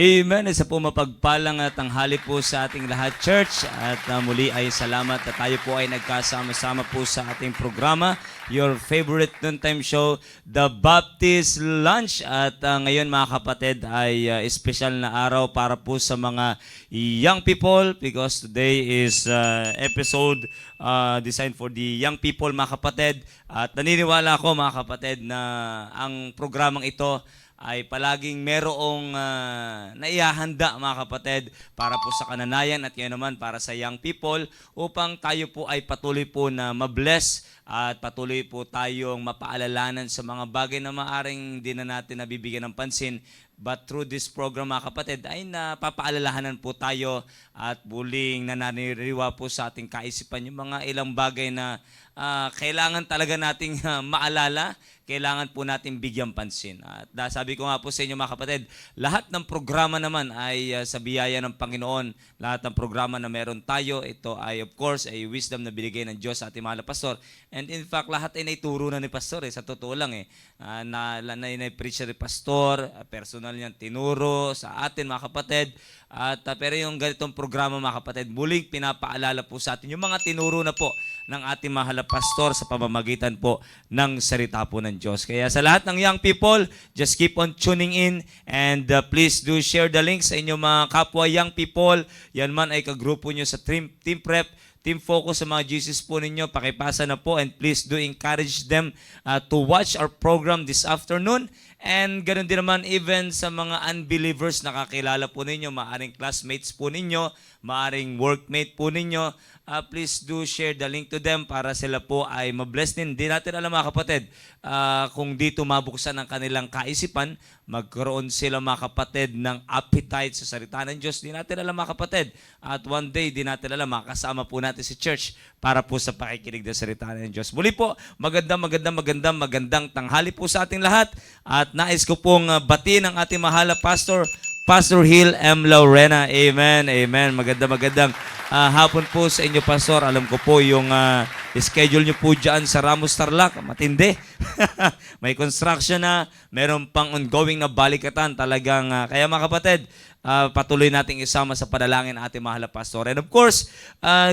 Amen. Isa po mapagpalang at tanghali po sa ating lahat, church. At muli ay salamat na tayo po ay nagkasama-sama po sa ating programa, your favorite noontime show, The Baptist Lunch. At ngayon mga kapatid ay special na araw para po sa mga young people because today is episode designed for the young people mga kapatid. At naniniwala ako mga kapatid na ang programang ito ay palaging merong naihahanda mga kapatid para po sa kananayan at ngayon naman para sa young people upang tayo po ay patuloy po na mabless at patuloy po tayong mapaalalanan sa mga bagay na maaring di na natin nabibigyan ng pansin. But through this program mga kapatid ay napapaalalahanan po tayo at buling nananiriwa po sa ating kaisipan yung mga ilang bagay na kailangan talaga nating maalala, kailangan po natin bigyan pansin. At sabi ko nga po sa inyo mga kapatid, lahat ng programa naman ay sa biyaya ng Panginoon. Lahat ng programa na meron tayo, ito ay of course ay wisdom na binigay ng Diyos sa ating mahal na pastor. And in fact, lahat ay naituro na ni pastor sa totoo lang na-preach ni pastor, personal niyang tinuro sa atin mga kapatid. At pero yung ganitong programa mga kapatid, muling pinapaalala po sa atin yung mga tinuro na po ng ating mahal na pastor sa pamamagitan po ng salita po ng Diyos. Kaya sa lahat ng young people, just keep on tuning in and please do share the link sa inyong mga kapwa young people. Yan man ay kagrupo nyo sa team prep, team focus sa mga Jesus po ninyo, pakipasa na po and please do encourage them to watch our program this afternoon. And ganoon din naman even sa mga unbelievers na kakilala po ninyo, maaring classmates po ninyo, maaring workmate po ninyo, please do share the link to them para sila po ay mabless din. Di natin alam mga kapatid, kung dito mabuksan ang kanilang kaisipan, magkaroon sila mga kapatid ng appetite sa salita ng Diyos. Di natin alam mga kapatid. At one day, di natin alam, makasama po natin si church para po sa pakikinig ng salita ng Diyos. Muli po, magandang tanghali po sa ating lahat. At nais ko pong batiin ang ating mahal na pastor, Pastor Hill M. Laurena. Amen, amen. Magandang hapon po sa inyo, Pastor. Alam ko po yung schedule nyo po dyan sa Ramos Tarlac. Matindi. May construction na. Meron pang ongoing na balikatan. Talagang, kaya mga kapatid, patuloy nating isama sa panalangin ating mahal na pastor. And of course,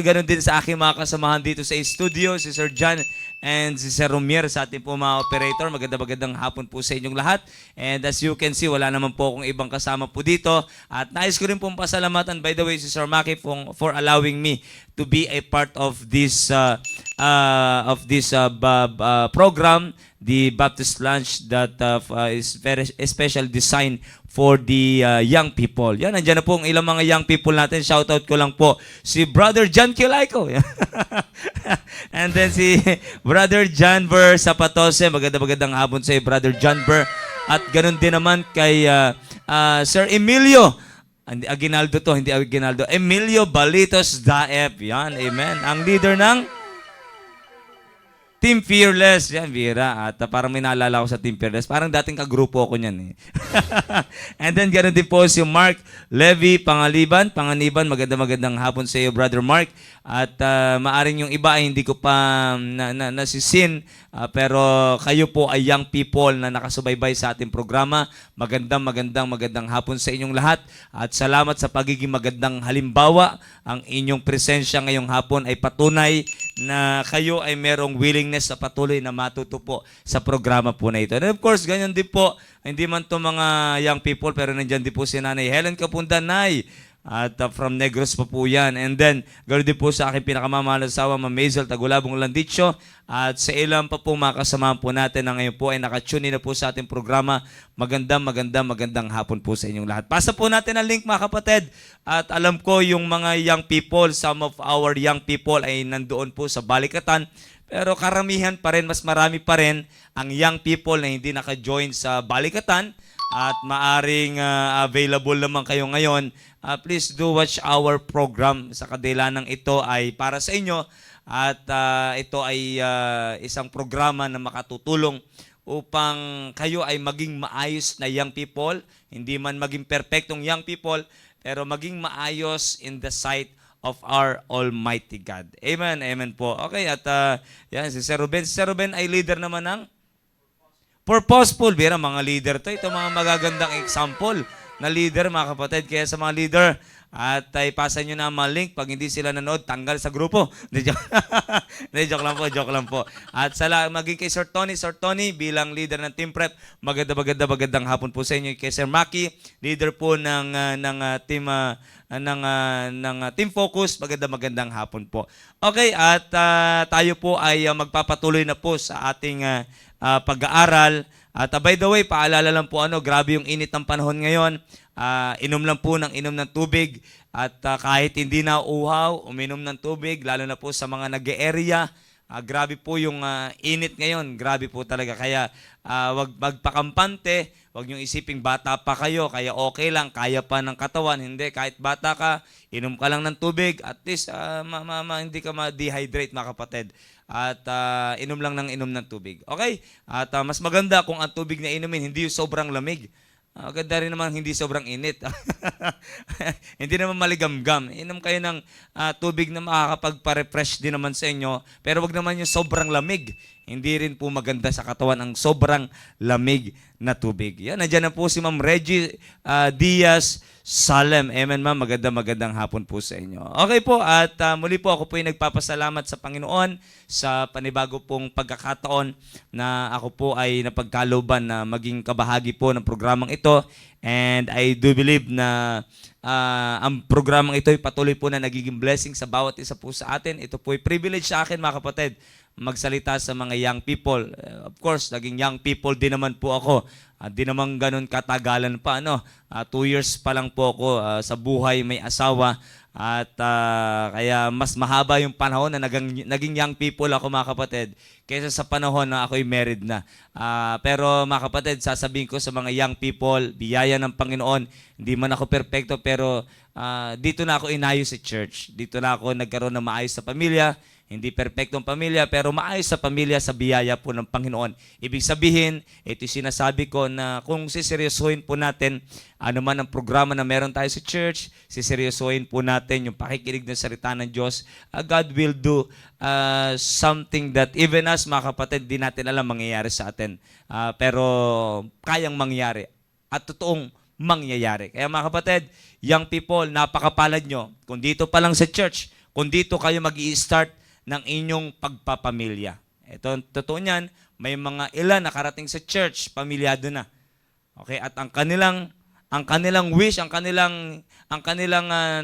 ganun din sa aking mga kasamahan dito sa studio, si Sir John and si Sir Romier sa ating po mga operator. Magandang hapon po sa inyong lahat. And as you can see, wala naman po akong ibang kasama po dito. At nais ko rin pong pasalamatan, by the way, si Sir Maki for allowing me to be a part of this program, the Baptist Lunch that is very special design for the young people. Yan, nandiyan na po ang ilang mga young people natin. Shoutout ko lang po si Brother John Kilaiko. And then si Brother John Burr Sapatose. Magandang hapon sa Brother John Burr. At ganun din naman kay Sir Emilio. Aguinaldo to, hindi Aguinaldo. Emilio Balitos Daep. Yan, amen. Ang leader ng Team Fearless. Yan, Vera. At parang may naalala ko sa Team Fearless. Parang dating kagrupo ako niyan. And then, ganoon din po si Mark Levy Panganiban. Magandang hapon sa iyo, Brother Mark. At maaring yung iba ay hindi ko pa nasisin. Pero kayo po ay young people na nakasubaybay sa ating programa. Magandang hapon sa inyong lahat. At salamat sa pagiging magandang halimbawa. Ang inyong presensya ngayong hapon ay patunay na kayo ay merong willingness sa patuloy na matuto po sa programa po na ito. And of course, ganyan din po, hindi man to mga young people, pero nandyan din po si Nanay Helen Kapundan, Nay. At from Negros pa po yan. And then, ganoon din po sa aking pinakamamahal na asawa, Ma'am Maisel Tagulabong Landicho. At sa ilang pa po mga kasamahan po natin na ngayon po ay nakatune na po sa ating programa. Magandang hapon po sa inyong lahat. Pasa po natin ang link mga kapatid. At alam ko yung mga young people, some of our young people ay nandoon po sa balikatan. Pero karamihan pa rin, mas marami pa rin ang young people na hindi naka-join sa balikatan. At maaring available naman kayo ngayon. Please do watch our program. Sa kadilanang ito ay para sa inyo. At ito ay isang programa na makatutulong upang kayo ay maging maayos na young people. Hindi man maging perfectong young people, pero maging maayos in the sight of our Almighty God. Amen, amen po. Okay, at yan, si Sir Ruben. Si Sir Ruben ay leader naman ng Purposeful. Bira, mga leader to. Ito mga magagandang example. na leader, mga kapatid. Kaya sa mga leader, at ipasa nyo na ang mga link. Pag hindi sila nanood, tanggal sa grupo. Hindi, joke lang po, joke lang po. At maging kay Sir Tony bilang leader ng Team Prep, magandang hapon po sa inyo. Kay Sir Maki, leader po ng Team Focus, magandang hapon po. Okay, at tayo po ay magpapatuloy na po sa ating pag-aaral. At by the way, paalala lang po grabe yung init ng panahon ngayon. Inom lang po inom ng tubig at kahit hindi na uhaw, uminom ng tubig, lalo na po sa mga nag-e-area. Grabe po yung init ngayon, grabe po talaga. Kaya wag magpakampante, wag niyong isiping bata pa kayo, kaya okay lang, kaya pa ng katawan. Hindi, kahit bata ka, inom ka lang ng tubig, at least hindi ka ma-dehydrate, mga kapatid. At inom lang ng tubig. Okay? At mas maganda kung ang tubig na inumin, hindi yung sobrang lamig. Ganda rin naman hindi sobrang init. Hindi naman maligamgam. Inom kayo ng tubig na makakapagpa-refresh din naman sa inyo. Pero wag naman yung sobrang lamig. Hindi rin po maganda sa katawan ang sobrang lamig na tubig. Yan, nandiyan na po si Ma'am Reggie Diaz Salem. Amen, ma'am. Magandang hapon po sa inyo. Okay po, at muli po ako po ay nagpapasalamat sa Panginoon sa panibago pong pagkakataon na ako po ay napagkalooban na maging kabahagi po ng programang ito. And I do believe na ang programang ito ay patuloy po na nagiging blessing sa bawat isa po sa atin. Ito po ay privilege sa akin, mga kapatid, magsalita sa mga young people. Of course, naging young people din naman po ako. Di naman ganun katagalan pa. 2 years pa lang po ako sa buhay, may asawa. At kaya mas mahaba yung panahon na naging young people ako, mga kapatid, kaysa sa panahon na ako'y married na. Pero mga kapatid, sasabihin ko sa mga young people, biyaya ng Panginoon, hindi man ako perfecto, pero dito na ako inayos sa church. Dito na ako nagkaroon ng maayos sa pamilya. Hindi perpektong pamilya, pero maayos sa pamilya sa biyaya po ng Panginoon. Ibig sabihin, ito sinasabi ko na kung siseryosohin po natin ano man ang programa na meron tayo sa church, siseryosohin po natin yung pakikinig ng salita ng Diyos, God will do something that even us, mga kapatid, di natin alam mangyayari sa atin. Pero kayang mangyari at totoong mangyayari. Kaya mga kapatid, young people, napakapalad nyo. Kung dito pa lang sa church, kung dito kayo mag-i-start ng inyong pagpapamilya. Ito, totoo niyan, may mga ilan nakarating sa church, pamilyado na. Okay, at ang kanilang wish, ang kanilang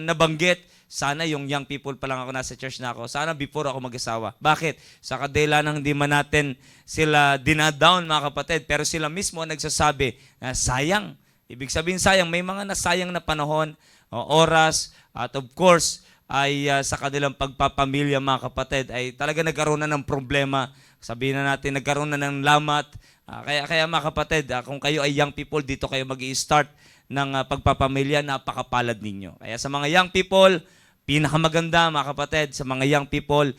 nabanggit, sana yung young people pa lang ako nasa church na ako. Sana before ako mag-asawa. Bakit? Sa kadela ng hindi man natin sila dinadown, mga kapatid, pero sila mismo nagsasabi na sayang. Ibig sabihin sayang, may mga nasayang na panahon, oras, at of course, ay sa kanilang pagpapamilya, mga kapatid, ay talaga nagkaroon na ng problema. Sabihin na natin, nagkaroon na ng lamat. Kaya mga kapatid, kung kayo ay young people, dito kayo mag-i-start ng pagpapamilya, napakapalad ninyo. Kaya sa mga young people, pinakamaganda, mga kapatid, sa mga young people,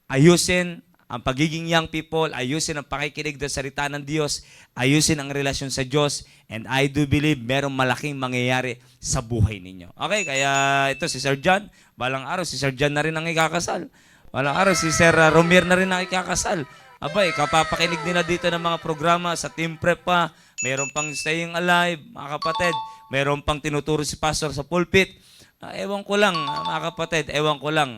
ayusin ang pagiging young people, ayusin ang pakikinig sa salita ng Diyos, ayusin ang relasyon sa Diyos, and I do believe merong malaking mangyayari sa buhay ninyo. Okay, kaya ito si Sir John, balang araw si Sir John na rin ang ikakasal. Balang araw si Sir Romier na rin ang ikakasal. Abay, kapapakinig nila dito ng mga programa sa Team Prep pa, meron pang Staying Alive, mga kapatid, meron pang tinuturo si Pastor sa pulpit. Ewan ko lang, mga kapatid, ewan ko lang.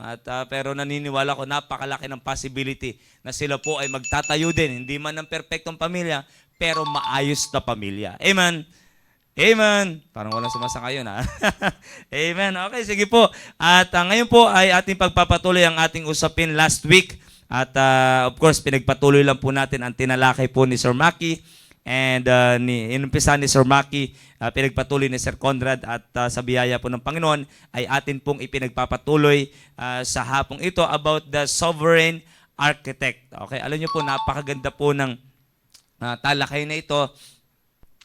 Pero naniniwala ko, napakalaki ng possibility na sila po ay magtatayo din. Hindi man ng perfectong pamilya, pero maayos na pamilya. Amen? Amen? Parang walang sumasang-ayon, ha? Amen? Okay, sige po. At ngayon po ay ating pagpapatuloy ang ating usapin last week. At of course, pinagpatuloy lang po natin ang tinalakay po ni Sir Maki. And inumpisa ni Sir Maki, pinagpatuloy ni Sir Conrad, at sa biyaya po ng Panginoon ay atin pong ipinagpapatuloy sa hapong ito about the sovereign architect. Okay, alam niyo po, napakaganda po ng talakay na ito.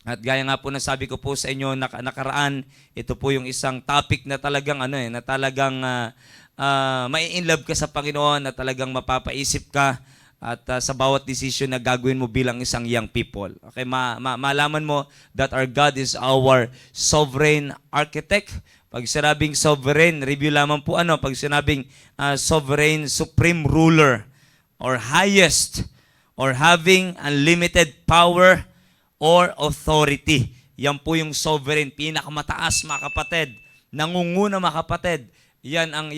At gaya nga po na sabi ko po sa inyo nakaraan, ito po yung isang topic na talagang na talagang mai-inlove ka sa Panginoon, na talagang mapapaisip ka at sa bawat decision na gagawin mo bilang isang young people. Okay, malaman mo that our God is our sovereign architect. Pag sinabing sovereign, review lamang po pag sinabing sovereign, supreme ruler, or highest, or having unlimited power or authority. Yan po yung sovereign, pinakamataas mga kapatid. Nangunguna mga kapatid. Yan ang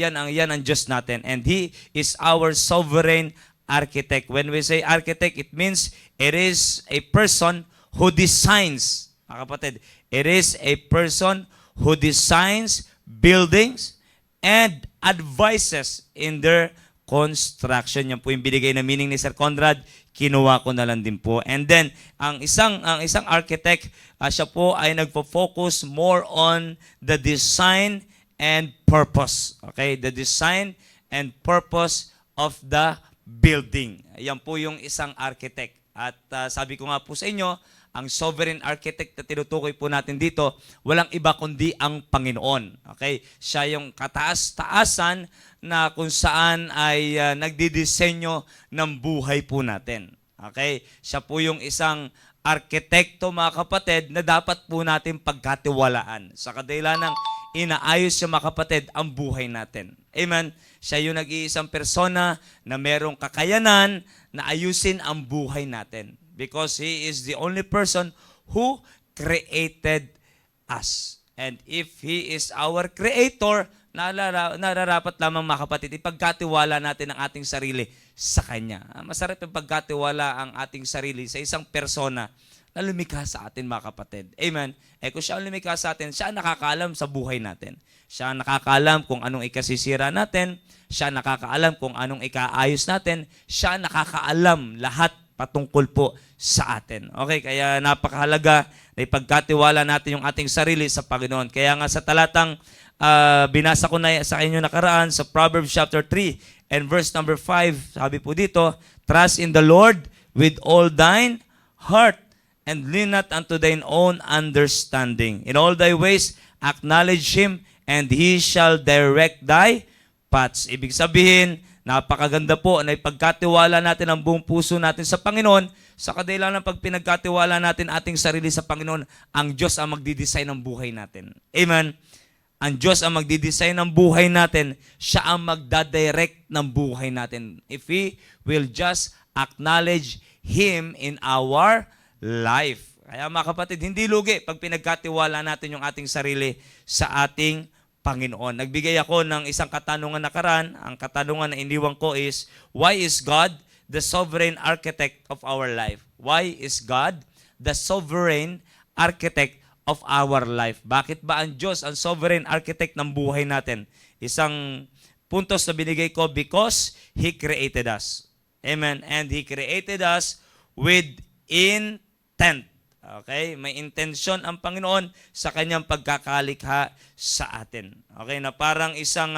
Diyos natin. And He is our sovereign architect. When we say architect, it means it is a person who designs, mga kapatid. It is a person who designs buildings and advises in their construction. Yan po yung binigay na meaning ni Sir Conrad. Kinuha ko na lang din po. And then, ang isang architect, siya po ay nagpo-focus more on the design and purpose. Okay? The design and purpose of the building. Yan po yung isang architect. At sabi ko nga po sa inyo, ang sovereign architect na tinutukoy po natin dito, walang iba kundi ang Panginoon. Okay? Siya yung kataas-taasan na kung saan ay nagdidisenyo ng buhay po natin. Okay? Siya po yung isang arkitekto, mga kapatid, na dapat po natin pagkatiwalaan. Sa kadahilan ng inaayos siya, mga kapatid, ang buhay natin. Amen? Siya yung nag-iisang persona na merong kakayanan na ayusin ang buhay natin. Because He is the only person who created us. And if He is our creator, nararapat lamang mga kapatid, ipagkatiwala natin ang ating sarili sa Kanya. Masarap yung pagkatiwala ang ating sarili sa isang persona na lumikha sa atin, mga kapatid. Amen? Kung siya ang lumikha sa atin, siya ang nakakaalam sa buhay natin. Siya ang nakakaalam kung anong ikasisira natin. Siya ang nakakaalam kung anong ikaayos natin. Siya ang nakakaalam lahat patungkol po sa atin. Okay, kaya napakahalaga na ipagkatiwala natin yung ating sarili sa Panginoon. Kaya nga sa talatang binasa ko na sa inyo nakaraan sa Proverbs chapter 3 and verse number 5, sabi po dito, trust in the Lord with all thine heart and lean not unto thine own understanding. In all thy ways acknowledge Him and He shall direct thy paths. Ibig sabihin, napakaganda po na ipagkatiwala natin ang buong puso natin sa Panginoon. Sa kadahilan ng pagpinagkatiwala natin ating sarili sa Panginoon, ang Diyos ang magdidesign ng buhay natin. Amen? Ang Diyos ang magdidesign ng buhay natin. Siya ang magdadirect ng buhay natin. If we will just acknowledge Him in our life. Kaya mga kapatid, hindi lugi pag pinagkatiwala natin yung ating sarili sa ating Panginoon. Nagbigay ako ng isang katanungan nakaraan. Ang katanungan na iniwan ko is, why is God the sovereign architect of our life? Why is God the sovereign architect of our life? Bakit ba ang Diyos ang sovereign architect ng buhay natin? Isang puntos na binigay ko, because He created us. Amen. And He created us with intent. Okay? May intensyon ang Panginoon sa Kanyang pagkakalikha sa atin. Okay? Na parang isang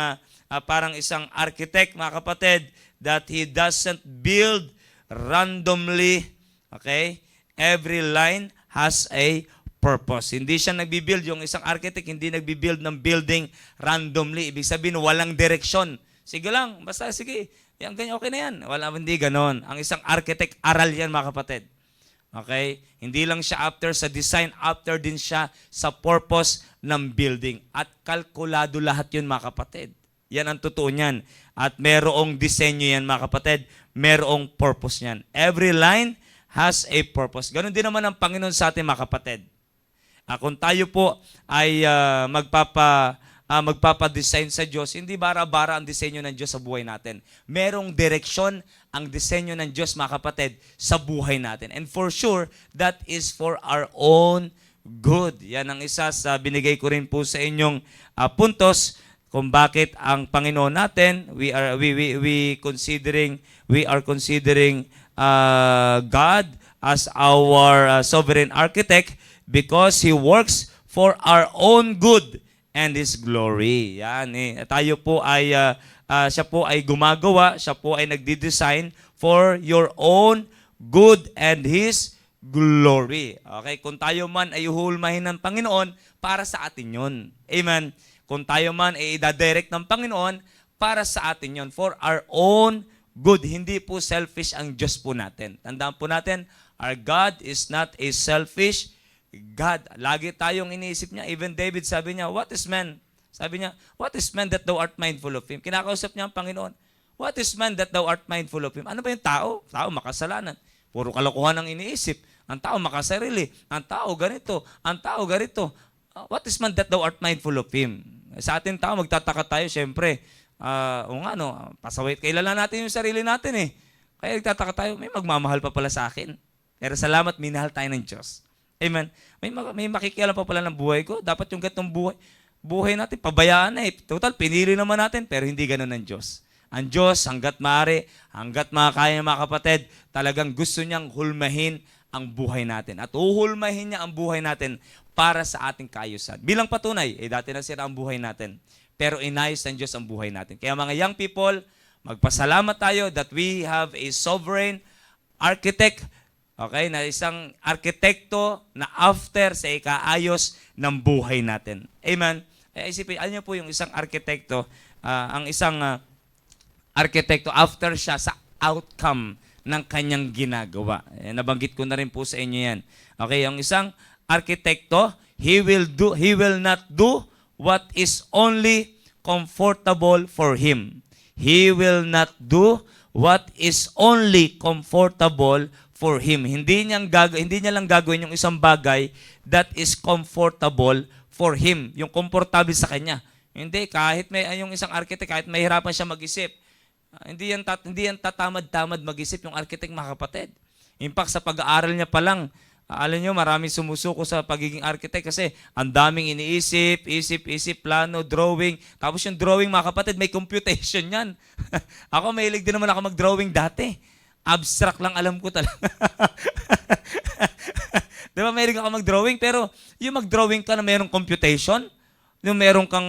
architect, mga kapatid, that He doesn't build randomly. Okay? Every line has a purpose. Hindi siya nagbi-build, yung isang architect, hindi nagbi-build ng building randomly. Ibig sabihin, walang direksyon. Sige lang, basta sige, yan, ganyan, okay na yan. Hindi ganon. Ang isang architect, aral yan, mga kapatid. Okay? Hindi lang siya after sa design, after din siya sa purpose ng building. At kalkulado lahat yun, mga kapatid. Yan ang totoo niyan. At merong disenyo yan, mga kapatid. Merong purpose niyan. Every line has a purpose. Ganon din naman ang Panginoon sa atin, mga kapatid. Kung tayo po ay magpapadesign sa Diyos, hindi bara-bara ang disenyo ng Diyos sa buhay natin. Merong direksyon ang disenyo ng Diyos, mga kapatid, sa buhay natin. And for sure, that is for our own good. Yan ang isa sa binigay ko rin po sa inyong puntos kung bakit ang Panginoon natin, we are considering God as our sovereign architect because He works for our own good and His glory. Yan eh. Tayo po ay siya po ay gumagawa, siya po ay nagdi-design for your own good and His glory. Okay? Kung tayo man ay uhulmahin ng Panginoon, para sa atin yun. Amen? Kung tayo man ay idadirect ng Panginoon, para sa atin yun. For our own good. Hindi po selfish ang Diyos po natin. Tandaan po natin, our God is not a selfish God. Lagi tayong iniisip niya. Even David sabi niya, what is man? Sabi niya, what is man that thou art mindful of him? Kinakausap niya ang Panginoon. What is man that thou art mindful of him? Ano ba yung tao? Tao, makasalanan. Puro kalokohan ang iniisip. Ang tao makasarili. Ang tao ganito. Ang tao ganito. What is man that thou art mindful of him? Sa ating tao, magtataka tayo, syempre. O nga, no, pasaway. Kailan natin yung sarili natin eh. Kaya nagtataka tayo, may magmamahal pa pala sa akin. Pero salamat, minahal tayo ng Diyos. Amen. May makikialam pa pala ng buhay ko. Dapat yung gatong buhay natin, pabayaan na eh. Total, pinili naman natin, pero hindi ganun ng Diyos. Ang Diyos, hanggat maaari, hanggat makakaya mga kapatid, talagang gusto niyang hulmahin ang buhay natin. At uhulmahin niya ang buhay natin para sa ating kaayusan. Bilang patunay, dati na sira ang buhay natin. Pero inayos ng Diyos ang buhay natin. Kaya mga young people, magpasalamat tayo that we have a sovereign architect, okay, na isang arkitekto na after sa ikaayos ng buhay natin. Amen? Isipin, ano po yung isang arkitekto, ang isang arkitekto after siya sa outcome ng kanyang ginagawa. Nabanggit ko na rin po sa inyo yan. Okay, ang isang arkitekto, he will not do what is only comfortable for him. He will not do what is only comfortable for him. Hindi niya lang gagawin yung isang bagay that is comfortable for him. Yung komportable sa kanya. Hindi, kahit may yung isang architect, kahit mahirapan siya mag-isip, hindi yan tatamad-tamad mag-isip yung architect, mga kapatid. In fact, sa pag-aaral niya pa lang, alam nyo, maraming sumusuko sa pagiging architect kasi ang daming iniisip, isip, plano, drawing. Tapos yung drawing, mga kapatid, may computation yan. Ako, mahilig din naman ako mag-drawing dati. Abstract lang alam ko talaga. Diba, mahilig ako mag-drawing, pero yung mag-drawing ka na mayroong computation, yung mayroong kang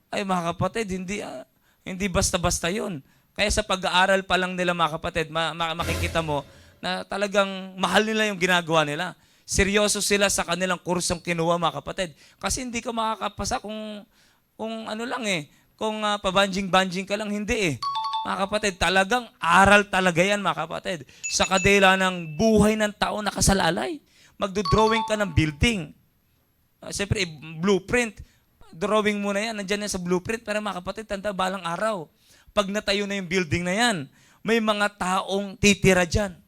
ay mga kapatid, hindi basta-basta yun. Kaya sa pag-aaral pa lang nila, mga kapatid, makikita mo na talagang mahal nila yung ginagawa nila. Seryoso sila sa kanilang kursong kinuha, mga kapatid. Kasi hindi ka makakapasa kung kung pabanjing-banjing ka lang, hindi eh. Mga kapatid, talagang aral talaga yan, mga kapatid. Sa kadila ng buhay ng tao nakasalalay. Magdo-drawing ka ng building. Siyempre, blueprint. Drawing mo na yan, nandyan yan sa blueprint. Pero mga kapatid, tanda, balang araw. Pag natayo na yung building na yan, may mga taong titira dyan.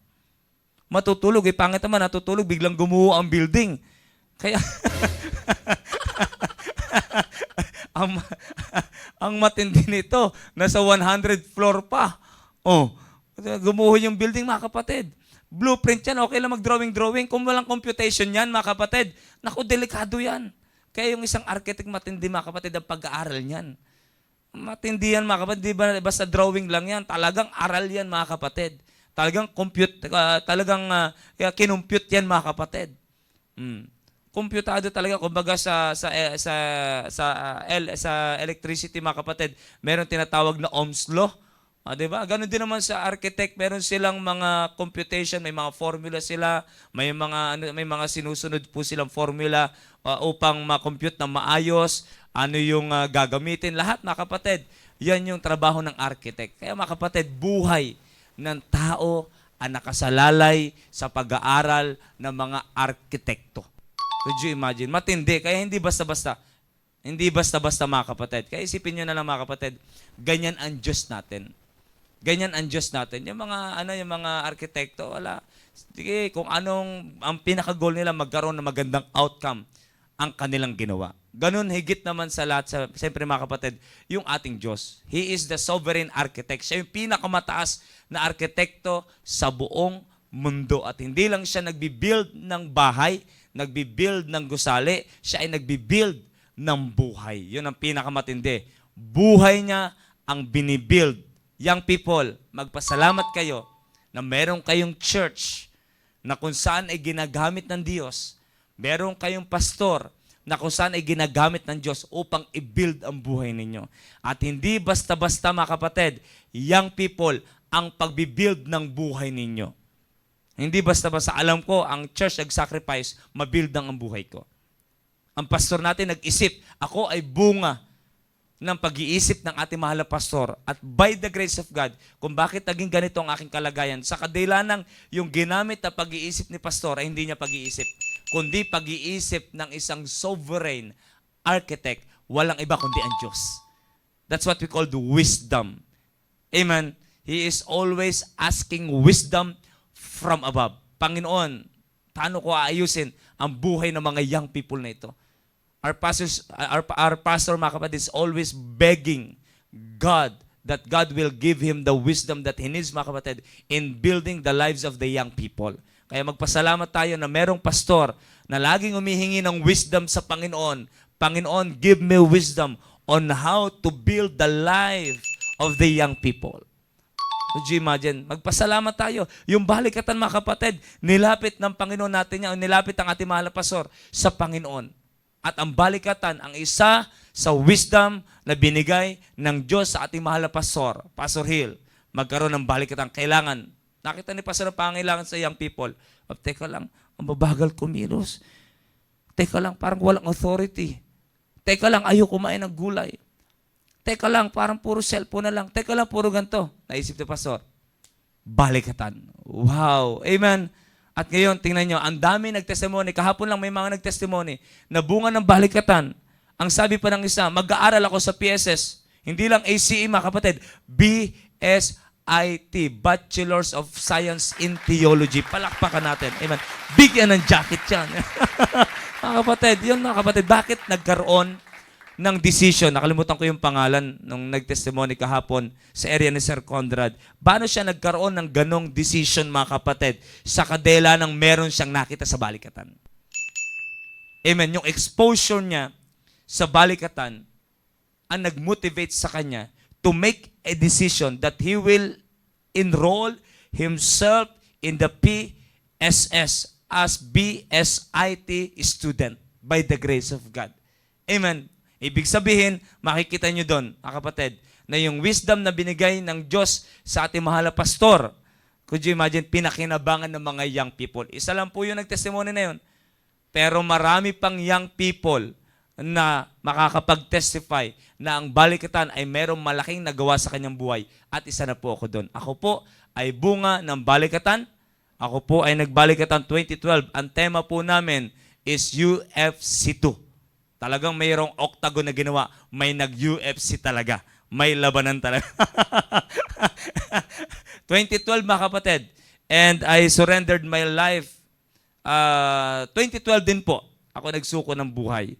Matutulog, pangit naman, natutulog, biglang gumuho ang building. Kaya, ang matindi nito, nasa 100 floor pa. Gumuho yung building, mga kapatid. Blueprint yan, okay lang mag-drawing. Kung walang computation yan, mga kapatid, naku, delikado yan. Kaya yung isang architect matindi, mga kapatid, ang pag-aaral niyan. Matindi yan, mga kapatid. Di ba, basta drawing lang yan. Talagang aral yan, mga kapatid. Talagang kinumpute yan, mga kapatid. Komputado talaga. Kumbaga sa electricity, mga kapatid, meron tinatawag na Ohm's Law. Diba? Ganon din naman sa architect, meron silang mga computation, may mga formula sila, may mga sinusunod po silang formula upang ma-compute na maayos, ano yung gagamitin. Lahat, mga kapatid, yan yung trabaho ng architect. Kaya, mga kapatid, buhay ng tao ang nakasalalay sa pag-aaral ng mga arkitekto. Could you imagine? Matindi. Kaya hindi basta-basta. Hindi basta-basta, mga kapatid. Kaya isipin nyo na lang, mga kapatid, ganyan ang Diyos natin. Ganyan ang Diyos natin. Yung mga arkitekto, wala. Sige, kung ang pinaka-goal nila, magkaroon ng magandang outcome ang kanilang ginawa. Ganun higit naman sa lahat, siyempre, mga kapatid, yung ating Diyos. He is the sovereign architect. Siya yung pinakamataas na arkitekto sa buong mundo. At hindi lang siya nagbi-build ng bahay, nagbi-build ng gusali, siya ay nagbi-build ng buhay. Yun ang pinakamatindi. Buhay niya ang binibuild. Young people, magpasalamat kayo na meron kayong church na kung saan ay ginagamit ng Diyos. Meron kayong pastor na kung saan ay ginagamit ng Diyos upang i-build ang buhay ninyo. At hindi basta-basta, mga kapatid, young people, ang pagbibuild ng buhay ninyo. Hindi basta-basta. Alam ko, ang church nag-sacrifice, mabuild ang buhay ko. Ang pastor natin nag-isip, ako ay bunga ng pag-iisip ng ating mahal na pastor. At by the grace of God, kung bakit naging ganito ang aking kalagayan, sa kadila ng yung ginamit na pag-iisip ni pastor ay hindi niya pag-iisip, kundi pag-iisip ng isang sovereign architect, walang iba kundi ang Diyos. That's what we call the wisdom. Amen? He is always asking wisdom from above. Panginoon, Paano ko aayusin ang buhay ng mga young people na ito? Our pastor, mga kapatid, is always begging God that God will give him the wisdom that he needs, mga kapatid, in building the lives of the young people. Kaya magpasalamat tayo na merong pastor na laging humihingi ng wisdom sa Panginoon. Panginoon, give me wisdom on how to build the life of the young people. Could you imagine? Magpasalamat tayo. Yung balikatan, mga kapatid, nilapit ng Panginoon natin yan, o nilapit ang ating mahal na pastor sa Panginoon. At ang balikatan, ang isa sa wisdom na binigay ng Diyos sa ating mahal na pastor, Pastor Hill, magkaroon ng balikatan. Kailangan, nakita ni Pastor ang pangailangan sa young people. Teka lang, ang babagal kumilos. Teka lang, parang walang authority. Teka lang, ayaw kumain ng gulay. Teka lang, parang puro cellphone na lang. Teka lang, puro ganito. Naisip ni Pastor, balikatan. Wow. Amen. At ngayon, tingnan nyo, ang dami nagtestimony. Kahapon lang may mga nagtestimony na bunga ng balikatan. Ang sabi pa ng isa, mag-aaral ako sa PSS. Hindi lang ACE, mga kapatid. BSIT, Bachelors of Science in Theology. Palakpakan natin. Amen. Bigyan ng jacket yan. Mga kapatid, yun mga kapatid, bakit nagkaroon ng decision? Nakalimutan ko yung pangalan nung nag-testimony kahapon sa area ni Sir Conrad. Paano siya nagkaroon ng ganong decision, mga kapatid, sa kadela ng meron siyang nakita sa balikatan? Amen. Yung exposure niya sa balikatan ang nag-motivate sa kanya to make a decision that he will enroll himself in the PSS as BSIT student by the grace of God. Amen. Ibig sabihin, makikita nyo doon, mga kapatid, na yung wisdom na binigay ng Diyos sa ating mahal na pastor, could you imagine, pinakinabangan ng mga young people. Isa lang po yung nag-testimony na yun. Pero marami pang young people na makakapag-testify na ang balikatan ay merong malaking nagawa sa kanyang buhay. At isa na po ako doon. Ako po ay bunga ng balikatan. Ako po ay nagbalikatan 2012. Ang tema po namin is UFC 2. Talagang mayroong octagon na ginawa. May nag-UFC talaga. May labanan talaga. 2012, mga kapatid. And I surrendered my life. 2012 din po. Ako nagsuko ng buhay.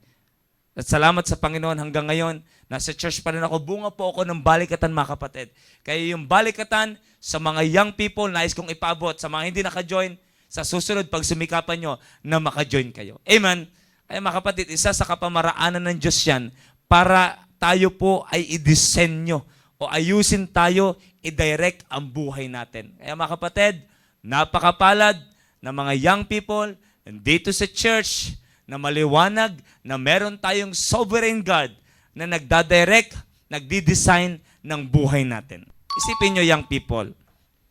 At salamat sa Panginoon hanggang ngayon. Nasa church pa rin ako. Bunga po ako ng balikatan, mga kapatid. Kaya yung balikatan sa mga young people, nais kong ipabot. Sa mga hindi naka-join, sa susunod, pag sumikapan nyo, na maka-join kayo. Amen. Kaya mga kapatid, isa sa kapamaraanan ng Diyos yan para tayo po ay i-disenyo o ayusin tayo, i-direct ang buhay natin. Kaya mga kapatid, napakapalad na mga young people dito sa church na maliwanag na meron tayong sovereign God na nagdadirect, nagdi-design ng buhay natin. Isipin nyo, young people,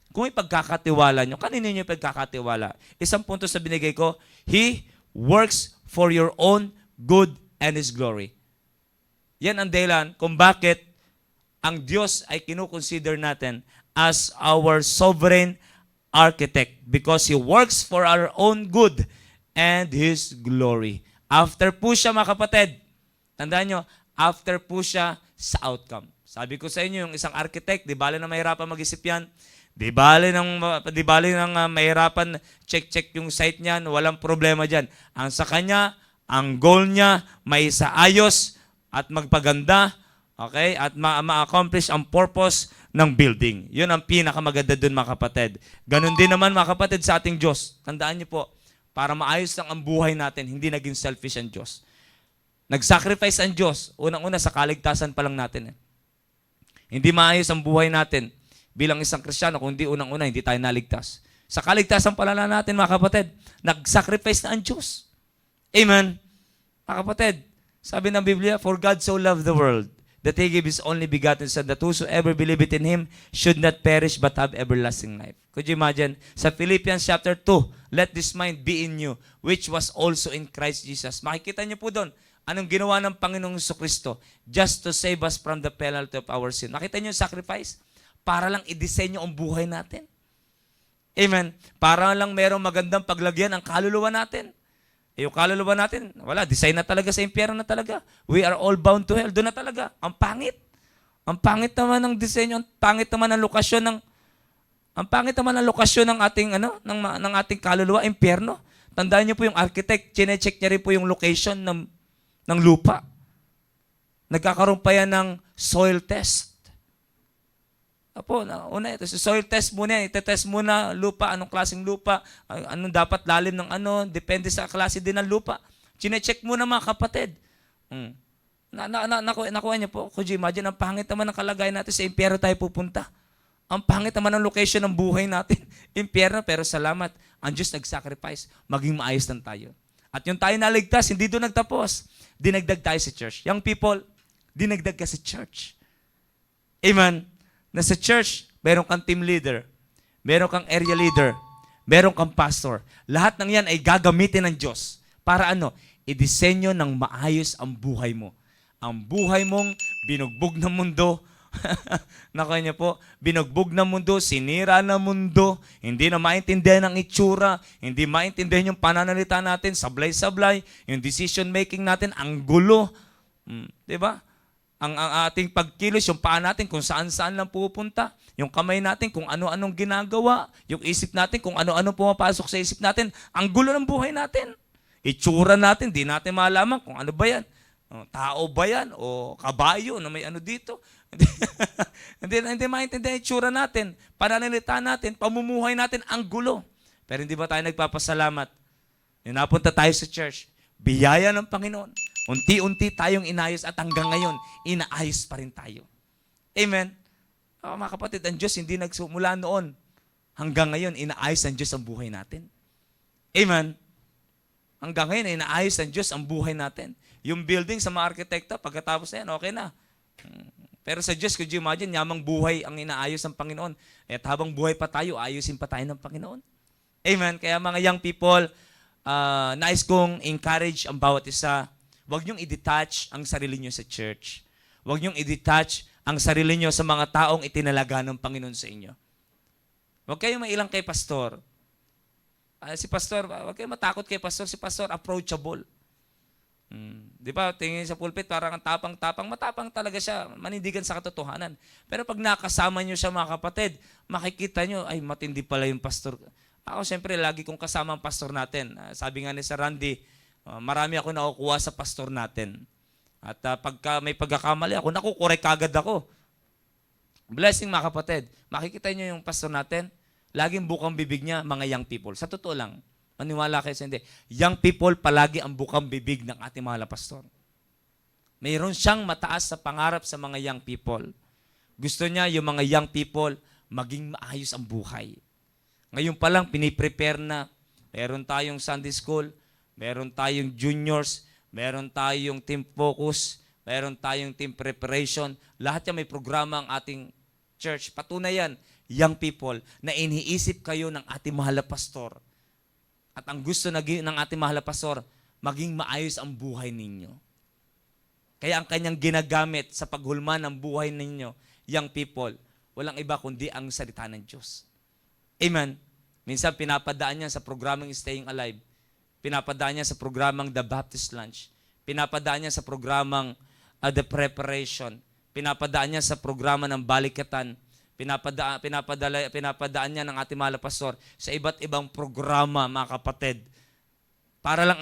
kung ipagkakatiwala nyo, kanino nyo ipagkakatiwala? Isang punto sa binigay ko, He works for your own good and His glory. Yan ang dahilan kung bakit ang Diyos ay kinukonsider natin as our sovereign architect because He works for our own good and His glory. After po siya, mga kapatid, tandaan nyo, after po siya sa outcome. Sabi ko sa inyo, yung isang architect, di bale na mahirapan mag-isip yan, di bale nang mahirapan check yung site niyan, walang problema dyan. Ang sa kanya, ang goal niya, may isaayos at magpaganda, okay? At ma-accomplish ang purpose ng building. Yun ang pinakamaganda dun, mga kapatid. Ganon din naman, mga kapatid, sa ating Diyos. Tandaan niyo po, para maayos lang ang buhay natin, hindi naging selfish ang Diyos. Nag-sacrifice ang Diyos, unang-una sa kaligtasan pa lang natin. Hindi maayos ang buhay natin bilang isang Kristiyano kung hindi unang-una, hindi tayo naligtas. Sa kaligtasan pa lang natin, mga kapatid, nag-sacrifice na ang Diyos. Amen. Mga kapatid, sabi ng Biblia, for God so loved the world that He gave His only begotten Son, that whosoever believeth in Him should not perish but have everlasting life. Could you imagine? Sa Philippians chapter 2, let this mind be in you, which was also in Christ Jesus. Makikita niyo po doon, anong ginawa ng Panginoong Jesucristo just to save us from the penalty of our sin. Makita niyo yung sacrifice? Para lang i-disenyo ang buhay natin. Amen. Para lang merong magandang paglagyan ang kaluluwa natin. Yung kaluluwa natin, wala, design na talaga sa impyerno na talaga. We are all bound to hell. Doon na talaga. Ang pangit. Ang pangit naman ng disenyo, ang pangit naman ng lokasyon ng ating ng ating kaluluwa, impyerno. Tandaan niyo po yung architect, chinecheck niya rin po yung location ng lupa. Nagkakaroon pa yan ng soil test. Apo, una ito, soil test muna yan. Ite-test muna lupa, anong klaseng lupa, anong dapat lalim ng ano, depende sa klase din ng lupa. Chinecheck muna mga kapatid. Nakuha niyo po, could you imagine, ang pangit naman ng kalagayan natin, sa impyerno tayo pupunta. Ang pangit naman ng location ng buhay natin. Impyerno, pero salamat, ang Diyos nag-sacrifice, maging maayos lang tayo. At yung tayo naligtas, hindi doon nagtapos. Dinagdag tayo sa church. Young people, dinagdag ka sa church. Amen? Na sa church, meron kang team leader, meron kang area leader, meron kang pastor. Lahat ng yan ay gagamitin ng Diyos. Para ano? Idisenyo ng maayos ang buhay mo. Ang buhay mong binugbog ng mundo, nakuha niyo po, binugbog ng mundo, sinira ng mundo, hindi na maintindihan ang itsura, hindi maintindihan yung pananalita natin, sablay-sablay, yung decision making natin, ang gulo. Diba? Ang ating pagkilos, yung paa natin kung saan-saan lang pupunta, yung kamay natin kung ano-anong ginagawa, yung isip natin kung ano-ano pumapasok sa isip natin, ang gulo ng buhay natin. Itsura natin, di natin malaman kung ano ba yan. Tao ba yan? O kabayo na may ano dito? hindi maintindihan yung itsura natin, pananalita natin, pamumuhay natin, ang gulo. Pero hindi ba tayo nagpapasalamat? Napunta tayo sa church, biyaya ng Panginoon. Unti-unti tayong inayos at hanggang ngayon, inaayos pa rin tayo. Amen? Mga kapatid, ang Diyos hindi nagsimula noon. Hanggang ngayon, inaayos ng Diyos ang buhay natin. Amen? Hanggang ngayon, inaayos ng Diyos ang buhay natin. Yung building sa mga arkitekto, pagkatapos na yan, okay na. Pero sa Diyos, could you imagine, yamang buhay ang inaayos ng Panginoon. At habang buhay pa tayo, ayusin pa tayo ng Panginoon. Amen? Kaya mga young people, nais kong encourage ang bawat isa. Huwag niyong i-detach ang sarili niyo sa church. Huwag niyong i-detach ang sarili niyo sa mga taong itinalaga ng Panginoon sa inyo. Huwag kayong mailang kay pastor. Si pastor, huwag kayong matakot kay pastor. Si pastor, approachable. Di ba, tingin sa pulpit, parang ang tapang-tapang, matapang talaga siya, manindigan sa katotohanan. Pero pag nakasama niyo siya mga kapatid, makikita niyo, ay matindi pala yung pastor. Ako siyempre, lagi kong kasama ang pastor natin. Sabi nga ni Sir Randy, marami ako nakukuha sa pastor natin. At pagka may pagkakamali ako, nakukorek agad ako. Blessing mga kapatid. Makikita niyo yung pastor natin, laging bukang bibig niya, mga young people. Sa totoo lang, maniwala kayo sa hindi. Young people, palagi ang bukang bibig ng ating mahal na pastor. Mayroon siyang mataas sa pangarap sa mga young people. Gusto niya yung mga young people maging maayos ang buhay. Ngayon pa lang, piniprepare na. Meron tayong Sunday school, meron tayong juniors, meron tayong team focus, meron tayong team preparation. Lahat yan may programa ang ating church. Patunay yan, young people, na iniisip kayo ng ating mahal na pastor. At ang gusto ng ating mahal na pastor, maging maayos ang buhay ninyo. Kaya ang kanyang ginagamit sa paghulma ng buhay ninyo, young people, walang iba kundi ang salita ng Diyos. Amen? Minsan pinapadaan niya sa programang Staying Alive. Pinapadaan niya sa programang The Baptist Lunch. Pinapadaan niya sa programang The Preparation. Pinapadaan niya sa programa ng Balikatan. Pinapadaan niya ng ating mahal na pastor sa iba't ibang programa, mga kapatid. Para lang